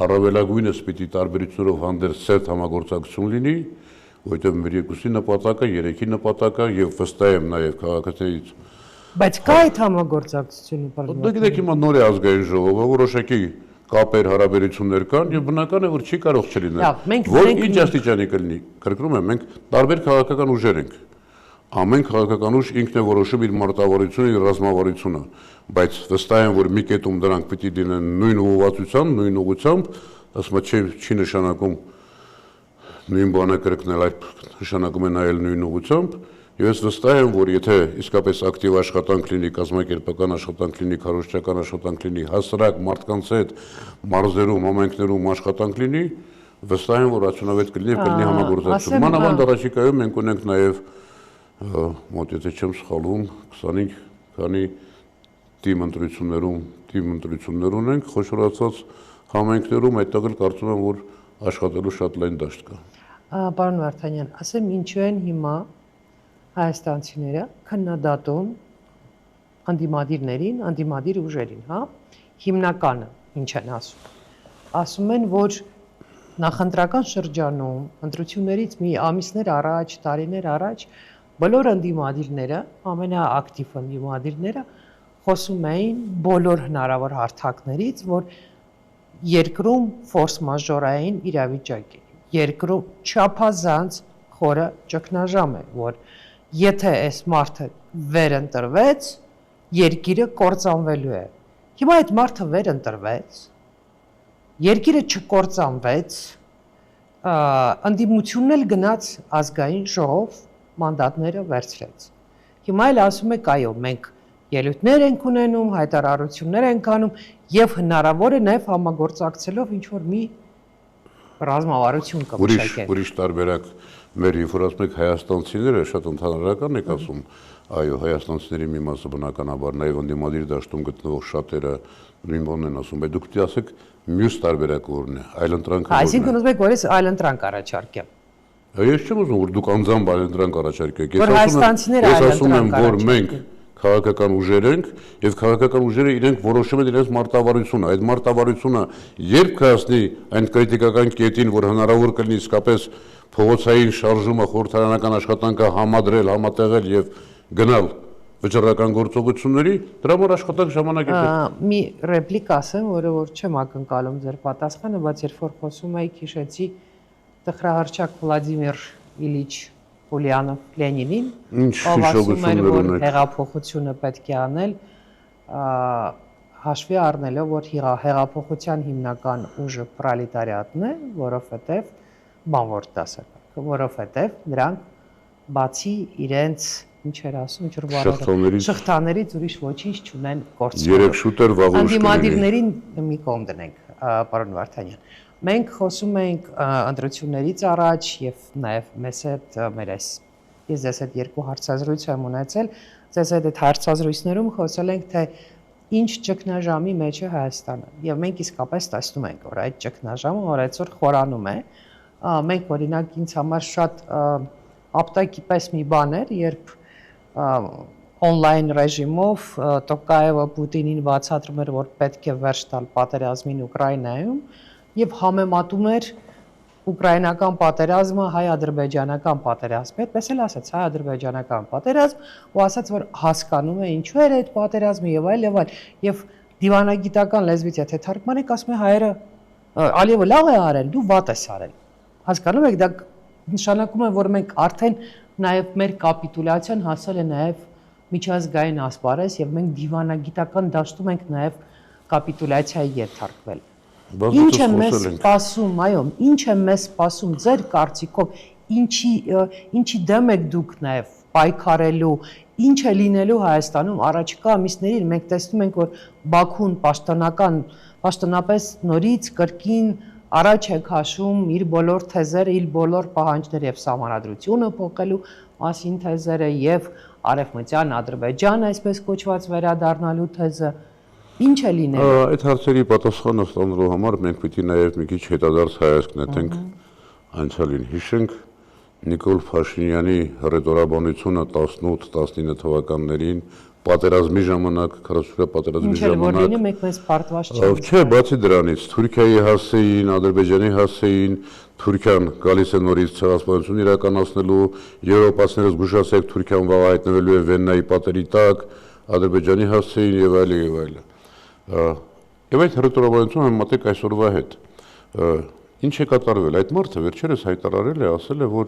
S1: առավելագույնս պիտի տարբերություններով հանդերձ սերտ համագործակցություն լինի, որովհետեւ մեր երկուսի նպատակը, երեքի նպատակը եւ վստահ եմ նաեւ քաղաքացիներից
S2: Բայց կա այդ համագործակցությունը պարոն։
S1: Դե գիտեք հիմա նոր է ազգային ժողովը, որոշակի կապեր, հարաբերություններ կան եւ բնական է որ չի կարող չլինել։ Որ ինչ աստիճանի կլինի, կրկնում եմ, մենք տարբեր քաղաքական ուժեր ենք։ Ամեն քաղաքական ուժ ինքն է որոշում իր մարտավարությունը, իր ռազմավարությունը, բայց վստահ եմ որ մի կետում դրանք պիտի լինեն նույն ուղղվածությամբ, նույն ուղղությամբ, ասում չի նշանակում նույն բանը կրկնել, այդ նշանակում է նայել նույն ուղղությամբ։ Եվ ես վստահ եմ, որ եթե իսկապես ակտիվ աշխատանք լինի, կազմակերպական աշխատանք լինի, քարոզչական աշխատանք լինի, հասարակ մարդկանց հետ մարզերում, համայնքներում աշխատանք լինի, վստահ եմ, որ արդյունավետ կլինի եւ կլինի համագործակցություն։ Մանավանդ առաջիկայում մենք ունենք նաեւ մոտ եթե չեմ սխալվում 25 քանի թիմ ընտրություններ ունենք խոշորացած համայնքներում, այդտեղ էլ կարծում եմ, որ աշխատելու շատ լայն դաշտ կա։
S2: Պարոն Վարդանյան, ասեմ ինչու են հիմա հայաստանցիները քննադատում անդիմադիրներին, անդիմադիր ուժերին, հա? Հիմնականը ինչ են ասում։ Ասում են, որ նախընտրական շրջանում, ընտրություններից մի ամիսներ առաջ, տարիներ առաջ, բոլոր անդիմադիրները, ամենաակտիվ անդիմադիրները խոսում էին բոլոր հնարավոր հարթակներից, որ երկրում ֆորս մաժորային իրավիճակ է։ Երկրում չափազանց խորը ճգնաժամ է, որ եթե այս մարդը վերընտրվեց, երկիրը կործանվելու է։ Հիմա այդ մարդը վերընտրվեց, երկիրը չկործանվեց, ընդդիմությունն էլ գնաց ազգային ժողով մանդատները վերցրեց։ Հիմա էլ ասում եք, այո, մենք ելույթներ ենք ունենում, հայտարարություններ ենք անում եւ հնարավոր է նաեւ համագործակցելով ինչ որ մի ռազմավարություն կմշակել։
S1: Ուրիշ տարբերակ մեր երբ որ ասում եք հայաստանցիները շատ ընդհանրական եք ասում, այո, հայաստանցիների մի մասը բնականաբար նաեւ անդիմադիր դաշտում գտնվող շատերը նույն բանն են ասում, բայց դուք պիտի ասեք մյուս տարբերակը որն է, այլընտրանքը որն է։
S2: Այսինքն ուզում եք որ ես այլընտրանք առաջարկեմ։
S1: Ես չեմ ուզում որ դուք անձամբ այլընտրանք առաջարկեք։
S2: Ես ասում եմ,
S1: որ մենք քաղաքական ուժեր ենք եւ քաղաքական ուժերը իրենք որոշում են իրենց մարտավարությունը։ Այդ մարտավարությունը երբ կհասնի այն քրիտիկական կետին, որ հնարավոր կլինի իսկապես փողոցային շարժումը, խորհրդարանական աշխատանքը համադրել, համատեղել եւ գնալ վճռական գործողությունների, դրա համար աշխատանք ժամանակ է պետք։
S2: Մի ռեպլիկ ասեմ, որը որ չեմ ակնկալում ձեր պատասխանը, բայց երբ որ խոսում եք, հիշեցի տխրահարչակ Վլադիմիր Իլիչ Ուլյանով Լենինին, ով ասում էր, որ հեղափոխությունը պետք է անել հաշվի առնելով, որ հեղափոխության հիմնական ուժը պրոլետարիատն է, որովհետև բանվոր դասակարգը, որովհետև նրանք բացի իրենց ինչ էր ասում, ինչ որ բառերը շղթաներից ուրիշ ոչինչ չունեն գործել։
S1: Երեք շուտեր վաղուց
S2: անդիմադիրներին մի կողմ դնենք, պարոն Վարդանյան։ Մենք խոսում ենք ընտրություններից առաջ եւ նաեւ մեզ հետ մեր այս ես ձեզ հետ երկու հարցազրույց եմ ունեցել, ձեզ հետ այդ հարցազրույցներում խոսել ենք թե ինչ ճգնաժամի մեջ է Հայաստանը եւ մենք իսկապես տեսնում ենք որ այդ ճգնաժամը որ այսօր խորանում է, մենք օրինակ ինձ համար շատ ապտակի պես մի բան էր, երբ օնլայն ռեժիմով Տոկաևը Պուտինին բացատրում էր որ պետք է վերջ տալ պատերազմին Ուկրաինայում եւ համեմատում էր ուկրաինական պատերազմը հայ-ադրբեջանական պատերազմի հետ, պես էլ ասաց հայ-ադրբեջանական պատերազմ ու ասաց որ հասկանում է ինչու էր այդ պատերազմը եւ այլ եւ դիվանագիտական լեզվից եթե թարգմանենք ասում է հայերը Ալիևը լավ է արել, դու վատ ես արել։ Հասկանում եք դա նշանակում է որ մենք արդեն նաեւ մեր կապիտուլյացիան հասել է նաեւ միջազգային ասպարեզ եւ մենք դիվանագիտական դաշտում ենք նաեւ կապիտուլյացիայի ենթարկվել։ Ինչ է մեզ սպասում, այո, ինչ է մեզ սպասում ձեր կարծիքով, ինչի դեմ եք դուք նաև պայքարելու, ինչ է լինելու Հայաստանում առաջիկա ամիսներին, մենք տեսնում ենք, որ Բաքուն պաշտոնապես նորից կրկին առաջ է քաշում իր բոլոր թեզերը, իր բոլոր պահանջները եւ սահմանադրությունը փոխելու մասին թեզերը եւ արևմտյան Ադրբեջանը այսպես կոչված վերադառնալու թեզը Ինչ է լինելու։
S1: Այդ հարցերի պատասխանը ստանալու համար մենք պիտի նաև մի քիչ հետադարձ հայացք նետենք անցյալին։ Հիշենք Նիկոլ Փաշինյանի հռետորաբանությունը 18-19 թվականներին պատերազմի ժամանակ, 40-րդ պատերազմի ժամանակ։
S2: Ինչ մենք մեզ պարտված չենք։
S1: Չէ, բացի դրանից Թուրքիայի հասեին, Ադրբեջանի հասեին, Թուրքիան գալիս է նորից ցեղասպանություն իրականացնելու, եվրոպացիները զգուշացեք Թուրքիան վաղ հայտնվելու է Վեննայի պատերի տակ, Ադրբեջանի հասցեին եւ այլը եւ այլը։ Եվ այդ հռետորաբանությունը համեմատեք այսօրվա հետ։ Ինչ է կատարվել։ Այդ մարդը վերջերս հայտարարել է, ասել է, որ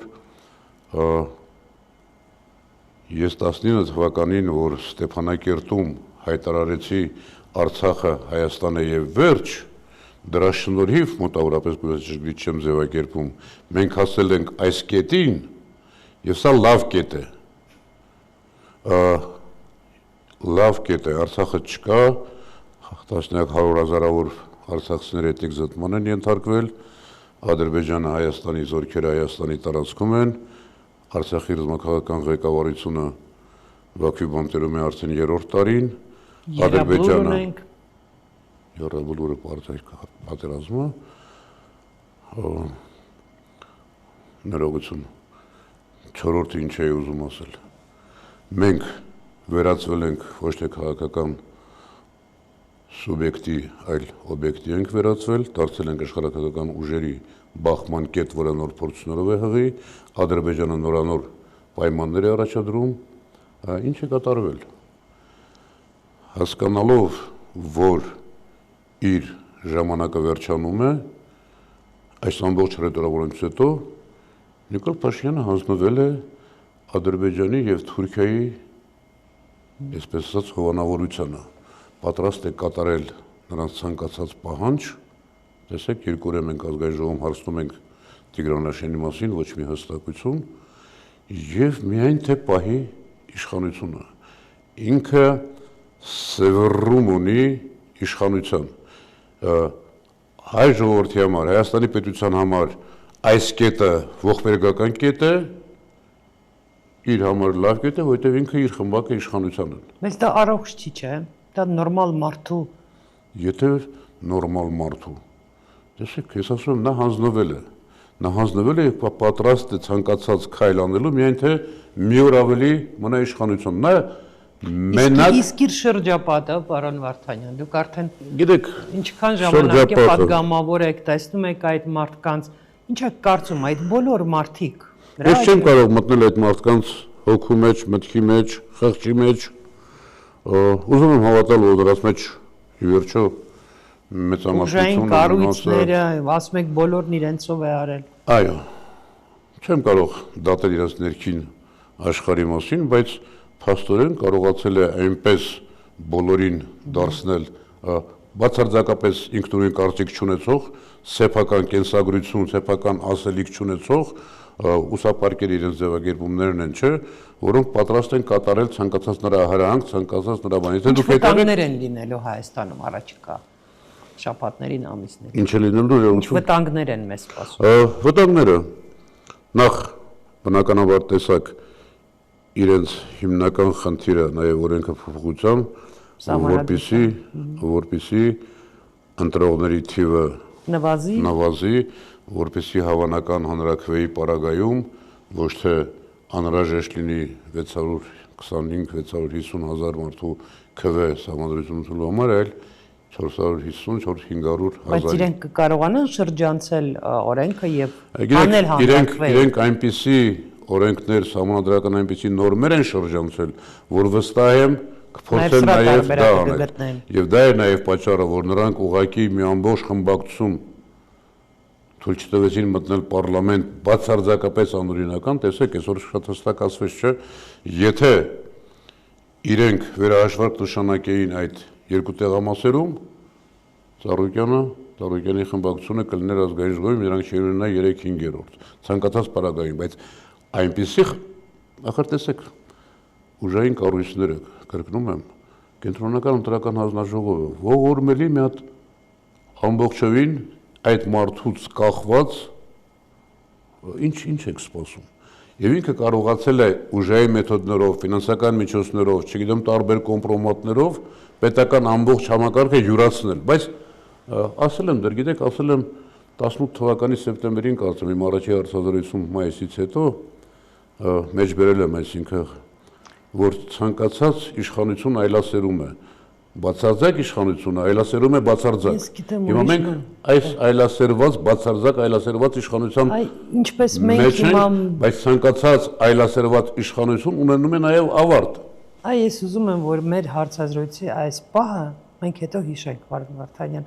S1: ես 19 թվականին, որ Ստեփանակերտում հայտարարեցի Արցախը Հայաստանը եւ վերջ, դրա շնորհիվ մոտավորապես ճշգրիտ չեմ ձևակերպում, մենք հասել ենք այս կետին եւ սա լավ կետ է։ Լավ կետ է, Արցախը չկա, տասնյակ հարյուրազարավոր արցախցիներ էթնիկ զտման են ենթարկվել, Ադրբեջանը Հայաստանի զորքերը Հայաստանի տարածքում են, Արցախի ռազմաքաղաքական ղեկավարությունը Բաքվի բանտերում է արդեն 3-րդ տարին, Ադրբեջանը Եռաբլուրը պատերազմը, ներողություն, 4-րդը ինչ էի ուզում ասել, մենք վերածվել ենք ոչ թե քաղաքական սուբյեկտի, այլ օբյեկտի ենք վերածվել, դարձել ենք աշխարհակաղակական ուժերի բախման կետ, որը նոր փորձություններով է հղի, Ադրբեջանը նորանոր պայմաններ է առաջադրում, ինչ է կատարվել։ Հասկանալով, որ իր ժամանակը վերջանում է, այս ամբողջ հռետորաբանությունից հետո Նիկոլ Փաշինյանը հանձնվել է Ադրբեջանի եւ Թուրքիայի, այսպես ասած, հովանավորությանը, պատրաստ է կատարել նրանց ցանկացած պահանջ, տեսեք, երկու օր մենք ազգային ժողովում հարցնում ենք Տիգրան Աշենի մասին, ոչ մի հստակություն, եւ միայն թե պահի իշխանությունը։ Ինքը սևեռում ունի իշխանության։ Հայ ժողովրդի համար, Հայաստանի պետության համար այս կետը ողբերգական կետ է, իր համար լավ կետ է, որովհետեւ ինքը իր խմբակը իշխանության է։
S2: Բայց դա առողջ չի, չէ՞։ Դա նորմալ մարդու։
S1: Եթե նորմալ մարդու։ Տեսեք, ես ասում եմ, նա հանձնվել է։ Նա հանձնվել է եւ պատրաստ է ցանկացած քայլ անելու, միայն թե մի օր ավելի մնա իշխանություն։ Նա մենակ
S2: իսկ իր շրջապատը, պարոն Վարդանյան, դուք արդեն
S1: գիտեք,
S2: ինչքան ժամանակ է պատգամավոր եք, տեսնում եք այդ մարդկանց, ինչ եք կարծում, այդ բոլոր մարդիկ։
S1: Ես չեմ կարող մտնել այդ մարդկանց հոգու մեջ, մտքի մեջ, խղճի մեջ։ Ուզում եմ հավատալ, որ դրանց մեջ ի վերջո մեծամասնությունը
S2: կառույցները, ասում եք բոլորն իրենցով է արել։
S1: Այո։ Չեմ կարող դատել իրենց ներքին աշխարհի մասին, բայց փաստորեն կարողացել է այնպես բոլորին դարձնել բացարձակապես ինքնուրույն կարծիք չունեցող, սեփական կենսագրություն, սեփական ասելիք չունեցող ուսապարկեր իրենց ձևակերպումներն են, չէ, որոնք պատրաստ են կատարել ցանկացած նրա հրահանգ, ցանկացած նրա բանից։
S2: Դուք վտանգներ են լինելու Հայաստանում առաջիկա շաբաթներին, ամիսներին։
S1: Ինչ է լինելու,
S2: Ինչ վտանգներ են մեզ սպասում։
S1: Վտանգները նախ բնականաբար տեսակ իրենց հիմնական խնդիրը նաև օրենքը փոփոխությամբ, որպեսզի ընտրողների թիվը նվազի, որպեսզի հավանական հանրաքվեի պարագայում ոչ թե անհրաժեշտ լինի 625-650 հազար մարդու քվե սահմանադրություն ունենալու համար, այլ 450-500 հազար։
S2: Բայց իրենք կկարողանան շրջանցել օրենքը եւ անել հանրաքվե։
S1: Իրենք այնպիսի օրենքներ, սահմանադրական այնպիսի նորմեր են շրջանցել, որ վստահ եմ կփորձեն նաև դա անել։ Եվ դա է նաև պատճառը, որ նրանք ուղղակի մի ամբողջ խմբակցություն թույլ չտվեցին մտնել պարլամենտ բացարձակապես անօրինական, տեսեք, այսօր շատ հստակ ասվեց, չէ, եթե իրենք վերահաշվարկ նշանակեին այդ երկու տեղամասերում, Ծառուկյանի խմբակցությունը կլիներ ազգային ժողովում, նրանք չլինեն 3/5, ցանկացած պարագայում, բայց այնպիսի, ախր տեսեք, ուժային կառույցները, կրկնում եմ, կենտրոնական ընտրական հանձնաժողովը, ողորմելի մի հատ ամբողջովին այդ մարդուց կախված ինչ եք սպասում։ Եվ ինքը կարողացել է ուժային մեթոդներով, ֆինանսական միջոցներով, չգիտեմ, տարբեր կոմպրոմատներով պետական ամբողջ համակարգը յուրացնել, բայց ասել եմ, դեռ գիտեք, ասել եմ 18 թվականի սեպտեմբերին կարծեմ իմ առաջի հարցազրույցում մայիսից հետո մեջ բերել եմ, այսինքն որ ցանկացած իշխանություն այլասերում է, բացարձակ իշխանությունը այլասերում է բացարձակ։ Հիմա մենք այս այլասերված, բացարձակ այլասերված իշխանության
S2: ինչպես մենք հիմա,
S1: բայց ցանկացած այլասերված իշխանություն ունենում է նաև ավարտ։
S2: Ես ուզում եմ, որ մեր հարցազրույցի այս պահը մենք հետո հիշենք, Վարդան Վարդանյան,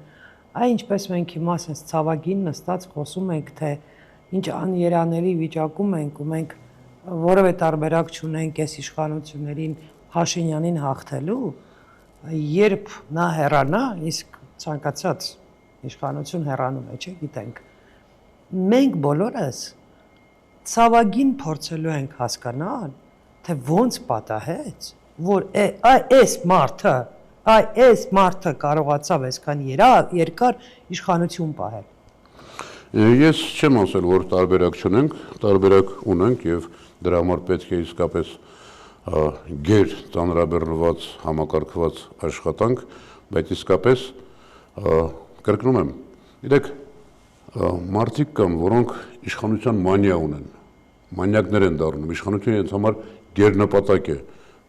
S2: ինչպես մենք հիմա ասես ցավագին նստած խոսում ենք, թե ինչ աներանելի վիճակում ենք ու մենք որևէ տարբերակ չունենք այս իշխանություններին Փաշինյանին հաղթելու, երբ նա հեռանա, իսկ ցանկացած իշխանություն հեռանում է, չէ՞, գիտենք։ Մենք բոլորս ցավագին փորձելու ենք հասկանալ, թե ոնց պատահեց, որ այս մարդը կարողացավ այսքան երկար իշխանություն պահել։
S1: Ես չեմ ասել, որ տարբերակ չունենք, տարբերակ ունենք եւ դրա համար պետք է իսկապես գեր ծանրաբեռնված, համակարգված աշխատանք, բայց իսկապես կրկնում եմ, գիտեք, մարդիկ կան, որոնք իշխանության մանիա ունեն, մանյակներ են դառնում, իշխանությունը իրենց համար գերնպատակ է,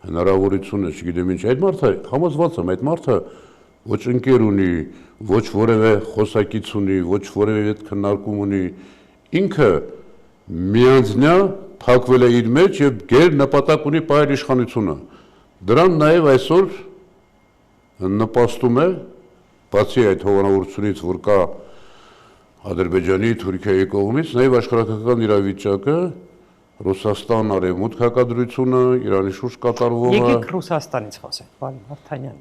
S1: հնարավորություն է, չգիտեմ ինչ, այդ մարդը համոզված եմ, այդ մարդը ոչ ընկեր ունի, ոչ որևէ խոսակից ունի, ոչ որևէ այդ քննարկում ունի, ինքը միանձնյա փակվել է իր մեջ եւ գերնպատակ ունի պահել իշխանությունը։ Դրան նաեւ այսօր նպաստում է, բացի այդ հովանավորությունից, որ կա Ադրբեջանի, Թուրքիայի կողմից, նաեւ աշխարհակական իրավիճակը, Ռուսաստան արևմուտք հակադրությունը, Իրանի շուրջ կատարվողը։
S2: Եկեք Ռուսաստանից խոսենք, պարոն Վարդանյան։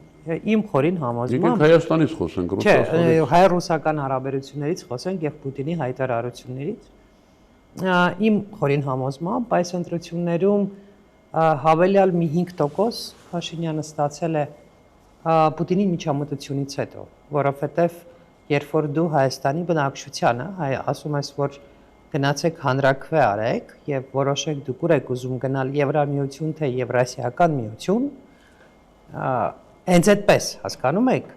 S2: Իմ խորին համոզմամբ։
S1: Եկեք Հայաստանից խոսենք, Ռուսաստանից։
S2: Չէ, հայ-ռուսական հարաբերություններից խոսենք եւ Պուտինի հայտարարություններից։ Իմ խորին համոզմամբ այս ընտրություններում հավելյալ մի 5% Փաշինյանը ստացել է Պուտինի միջամտությունից հետո, որովհետեւ երբ որ դու Հայաստանի բնակչությանը ասում ես, որ գնացեք հանրաքվե արեք եւ որոշեք դուք ուր եք ուզում գնալ Եվրամիություն թե Եվրասիական միություն, հենց այդպես հասկանում եք,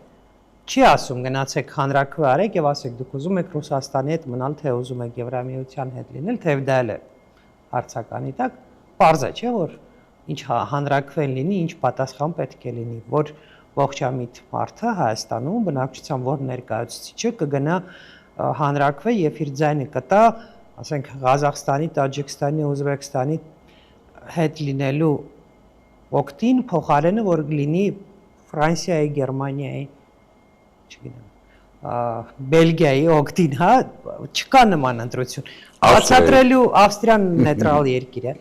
S2: չի ասում գնացեք հանրաքվե արեք եւ ասեք դուք ուզում եք Ռուսաստանի հետ մնալ, թե ուզում եք Եվրամիության հետ լինել, թե դա էլ է հարցականի տակ, պարզ է, չէ՞ որ ինչ հանրաքվեն լինի, ինչ պատասխան պետք է լինի, որ ողջամիտ մարդը Հայաստանում բնակչության որ ներկայացուցիչը կգնա հանրաքվե եւ իր ձայնը կտա, ասենք Ղազախստանի, Տաջիկստանի, Ուզբեկստանի հետ լինելու օգտին փոխարենը որ լինի Ֆրանսիայի, Գերմանիայի, չգիտեմ, Բելգիայի օգտին, հա, չկա նման ընտրություն։ Բացատրելու Ավստրիան նեյտրալ երկիր է։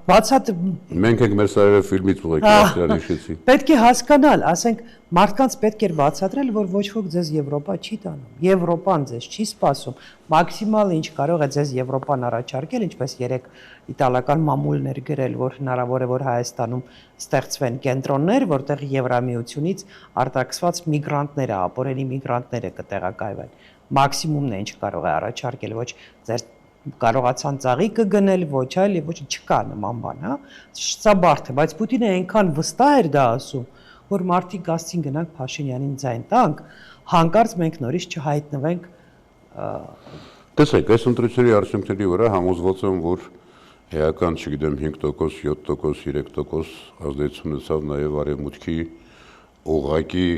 S1: Մենք ենք մեր սարերը ֆիլմից ուղղակի Ավստրիան հիշեցի։
S2: Պետք է հասկանալ, ասենք մարդկանց պետք է բացատրել, որ ոչ ոք ձեզ Եվրոպա չի տանում։ Եվրոպան ձեզ չի սպասում։ Մաքսիմալը ինչ կարող է ձեզ Եվրոպան առաջարկել, ինչպես երեք իտալական մամուլներ գրել, որ հնարավոր է որ Հայաստանում ստեղծվեն կենտրոններ, որտեղ Եվրամիությունից արտաքսված միգրանտները, ապօրինի միգրանտները կտեղակայվեն։ Մաքսիմումն է ինչ կարող է առաջարկել, ոչ ձեր կարողացան ծաղիկը գնել, ոչ այլ եւ ոչ չկա նման բան, հա։ Սա բարդ է, բայց Պուտինը այնքան վստահ էր դա ասում, որ մարդիկ գասցին գնանք Փաշինյանին ձայն տանք, հանկարծ մենք նորից չհայտնվենք։
S1: Տեսեք, այս ընտրությունների արդյունքների վրա համոզված եմ, որ էական, չգիտեմ, 5%, 7%, 3% ազդեցություն ունեցավ նաեւ արևմուտքի օղակի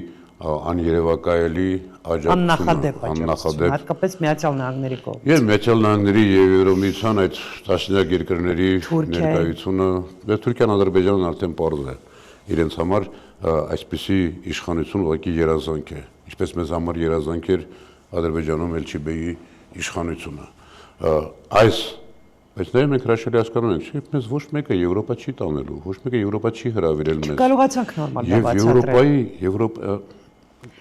S1: աներևակայելի
S2: աջակցություն, հատկապես Միացյալ Նահանգների կողմից։
S1: Եվ Միացյալ Նահանգների եւ Եվրոմիության այդ տասնյակ երկրների ներկայությունը, եւ Թուրքիան, Ադրբեջանն արդեն պարզ է։ Իրենց համար այսպիսի իշխանություն ուղղակի երազանք է, ինչպես մեզ համար երազանք էր Ադրբեջանում Էլչիբեի իշխանությունը։ Բայց նաեւ մենք հրաշալի հասկանում ենք, չէ՞, մեզ ոչ մեկը Եվրոպա չի տանելու, ոչ մեկը Եվրոպա չի հրավիրել մեզ։
S2: Չկարողացանք նորմալ դա
S1: բացատրել։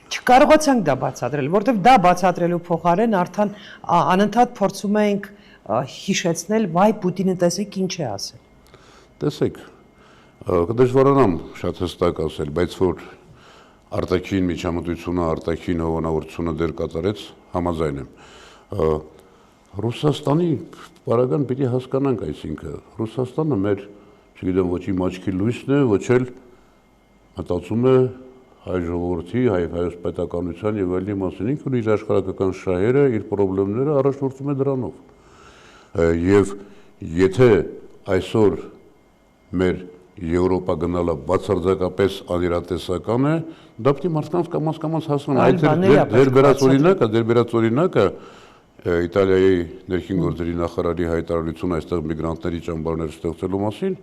S2: Չկարողացանք դա բացատրել, որովհետև դա բացատրելու փոխարեն արդեն անընդհատ փորձում ենք հիշեցնել, վայ Պուտինը տեսեք ինչ է ասել։
S1: Տեսեք, կդժվարանամ շատ հստակ ասել, բայց որ արտաքին միջամտությունը, արտաքին հովանավորությունը դեր կատարեց, համաձայն եմ։ Ռուսաստանի բարական պիտի հասկանանք, այսինքն Ռուսաստանը մեր, չգիտեմ, ոչ իմ աչքի լույսն է, ոչ էլ մտածում է հայ ժողովրդի, հայոց պետականության եւ այլնի մասին, ինքն իր աշխարհակական շահերը, իր խնդիրները առաջնորդում է դրանով։ Եվ եթե այսօր մեր Եվրոպա գնալը բացարձակապես անիրատեսական է, դա պիտի մարդկանց կամաց հասնեն։ Այդ դեր բերած օրինակը Իտալիայի ներքին գործերի նախարարի հայտարարությունը այստեղ միգրանտների ճամբարներ ստեղծելու մասին,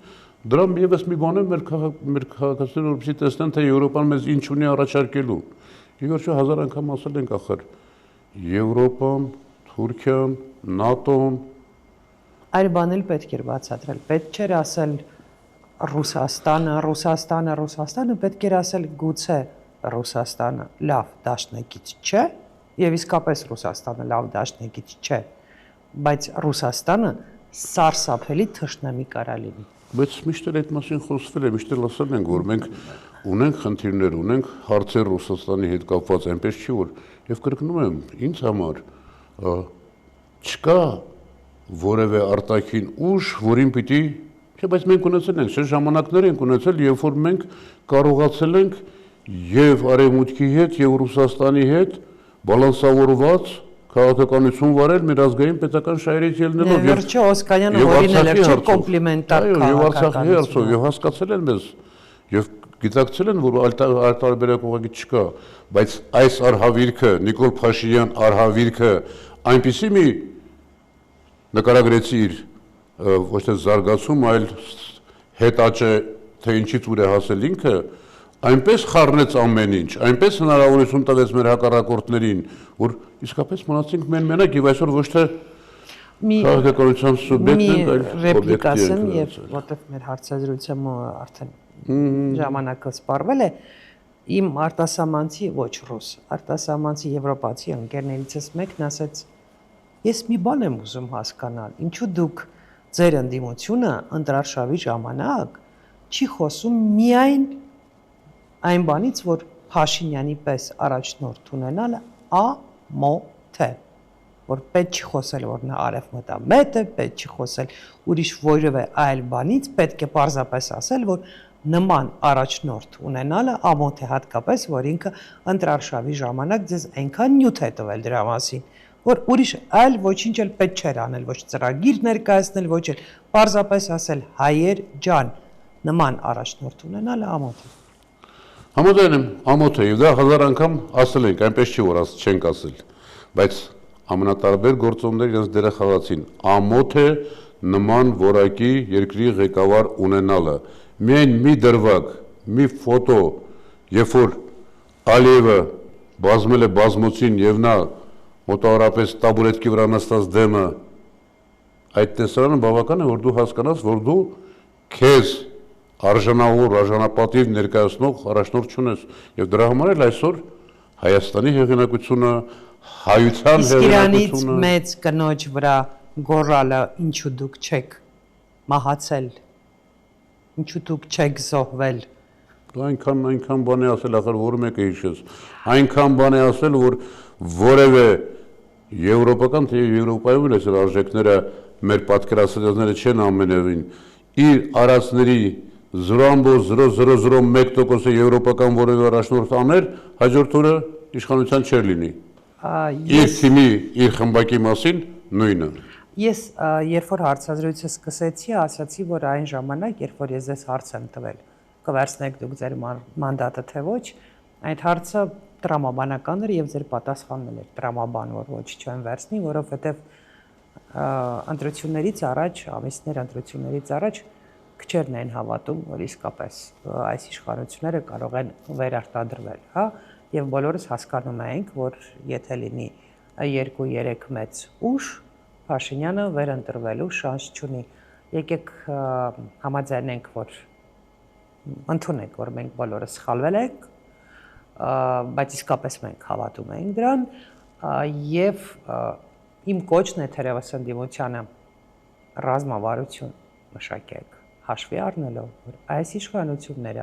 S1: Դրամ եւս մի բան է մեր քաղաքացիները որպեսզի տեսնեն, թե Եվրոպան մեզ ինչ ունի առաջարկելու։ Ի վերջո 1000 անգամ ասել ենք ախր Եվրոպան, Թուրքիան, ՆԱՏՕ-ն
S2: Այլ բան էլ պետք էր բացատրել։ Պետք չէր ասել Ռուսաստանը, պետք էր ասել գուցե Ռուսաստանը լավ դաշնակից չէ, եւ իսկապես Ռուսաստանը լավ դաշնակից չէ, բայց Ռուսաստանը սարսափելի թշնամի կարա լինի։
S1: Բայց միշտ էլ այդ մասին խոսվել է, միշտ էլ ասել ենք, որ մենք ունենք խնդիրներ, ունենք հարցեր Ռուսաստանի հետ կապված, այնպես չի որ եւ կրկնում եմ, ինձ համար չկա որևէ արտաքին ուժ, որին պիտի, չէ, բայց մենք ունեցել ենք, ժամանակներ ենք ունեցել, երբ որ մենք կարողացել ենք եւ Արևմուտքի հետ եւ Ռուսաստանի հետ բալանսավորված քաղաքականություն վարել մեր ազգային պետական շահերից ելնելով
S2: եւ վերջը Օսկանյանը հորինել էր չէ կոմպլիմենտար
S1: քաղաքականություն եւ հասկացել են մեզ եւ գիտակցել են որ արտարբերակ ուղղակի չկա բայց այս արհավիրքը Նիկոլ Փաշինյան արհավիրքը այնպիսի մի նկարագրեցի իր ոչ թե զարգացում այլ հետաճե թե ինչից ուր է հասել ինքը այնպես խառնեց ամեն ինչ, այնպես հնարավորություն տվեց մեր հակառակորդներին, որ իսկապես մնացինք մենակ եւ այսօր ոչ թե քաղաքականության սուբյեկտ ենք, այլ օբյեկտ ենք։
S2: Եվ որտեղ մեր հարցազրույցը արդեն ժամանակը սպառվել է, իմ արտասահմանցի ոչ ռուս, արտասահմանցի եվրոպացի ընկերներիցս մեկն ասեց. Ես մի բան եմ ուզում հասկանալ, ինչու դուք ձեր ընդդիմությունը ընտրարշավի ժամանակ չի խոսում միայն այն բանից, որ Փաշինյանի պես առաջնորդ ունենալը ամոթ է, որ պետք չի խոսել, որ նա արևմտամետ է, պետք չի խոսել ուրիշ որևէ այլ բանից, պետք է պարզապես ասել, որ նման առաջնորդ ունենալը ամոթ է, հատկապես, որ ինքը ընտրարշավի ժամանակ ձեզ այնքան նյութ է տվել դրա մասին, որ ուրիշ այլ ոչինչ էլ պետք չէր անել, ոչ ծրագիր ներկայացնել, ոչ էլ պարզապես ասել հայեր ջան, նման առաջնորդ ունենալը ամոթ է։
S1: Համոձայն եմ, ամոթ է, եւ դա 1000 անգամ ասել ենք, այնպես չի որ չենք ասել, բայց ամենատարբեր գործոններ իրենց դերը խաղացին։ Ամոթ է նման որակի երկրի ղեկավար ունենալը։ Միայն մի դրվագ, մի ֆոտո, երբ որ Ալիևը բազմել է բազմոցին եւ նա մոտավորապես տաբուրետկի վրա նստած դեմը այդ տեսարանը բավական է որ դու հասկանաս, որ դու քեզ արժանավոր, արժանապատիվ ներկայացնող առաջնորդ չունես եւ դրա համար էլ այսօր Հայաստանի հեղինակությունը, հայության հեղինակությունը
S2: Իրանից մեծ կնոջ վրա գոռալը ինչու դուք չեք մահացել, ինչու դուք չեք զոհվել։
S1: Դու այնքան բան է ասել, ախր որ մեկը հիշես, այնքան բան է ասել, որ որևէ եվրոպական թե եվրոպայում այս արժեքները մեր պատկերացրածները չեն ամենևին իր արածների 0.0001%-ը եվրոպական որևէ առաջնորդ աներ, հաջորդ օրը իշխանության չէր լինի։ Իր թիմի, իր խմբակի մասին նույնը։
S2: Ես երբ որ հարցազրույցը սկսեցի, ասացի, որ այն ժամանակ, երբ որ ես ձեզ հարց եմ տվել, կվերցնեք դուք ձեր մանդատը թե ոչ, այդ հարցը տրամաբանական էր եւ ձեր պատասխանն էր տրամաբան, որ ոչ չեմ վերցնի, որովհետեւ ընտրություններից առաջ, ամիսներ ընտրություններից առաջ քչերն են հավատում, որ իսկապես այս իշխանությունները կարող են վերարտադրվել, հա, եւ բոլորս հասկանում ենք, որ եթե լինի 2-3 մեծ ուժ, Փաշինյանը վերընտրվելու շանս չունի։ Եկեք համաձայնենք, որ ընդունենք, որ մենք բոլորս սխալվել ենք, բայց իսկապես մենք հավատում ենք դրան, եւ իմ կոչն է թերևս ընդդիմությանը ռազմավարություն մշակեք, հաշվի առնելով, որ այս իշխանությունները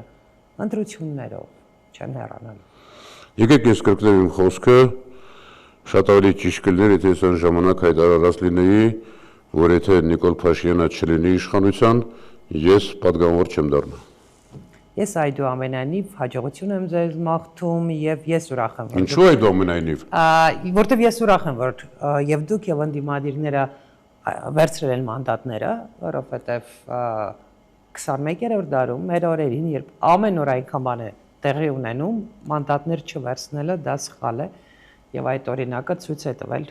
S2: ընտրություններով չեն հեռանալու։
S1: Եկեք ես կրկնեմ իմ խոսքը, շատ ավելի ճիշտ կլիներ, եթե ես այն ժամանակ հայտարարած լինեի, որ եթե Նիկոլ Փաշինյանը չլինի իշխանության, ես պատգամավոր չեմ դառնա։
S2: Ես այդուամենայնիվ հաջողություն եմ ձեզ մաղթում եւ ես ուրախ եմ, որ
S1: Ինչու այդուամենայնիվ։
S2: Որտեւ ես ուրախ եմ, որ եւ դուք եւ ընդդիմադիրները վերցրել են մանդատները, որովհետեւ 21-րդ դարում մեր օրերին, երբ ամեն օր այնքան բան է տեղի ունենում, մանդատներ չվերցնելը դա սխալ է եւ այդ օրինակը ցույց է տվել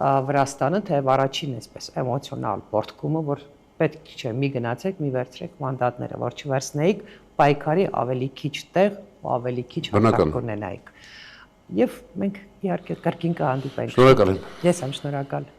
S2: Վրաստանը, թե առաջին այսպես էմոցիոնալ պորտկումը, որ պետք չէ, մի գնացեք, մի վերցրեք մանդատները, որ չվերցնեիք պայքարի ավելի քիչ տեղ ու ավելի քիչ հաշվարկ ունենայիք։ Եվ մենք իհարկե կրկին կհանդիպենք։
S1: Շնորհակալ եմ։
S2: Ես եմ շնորհակալ։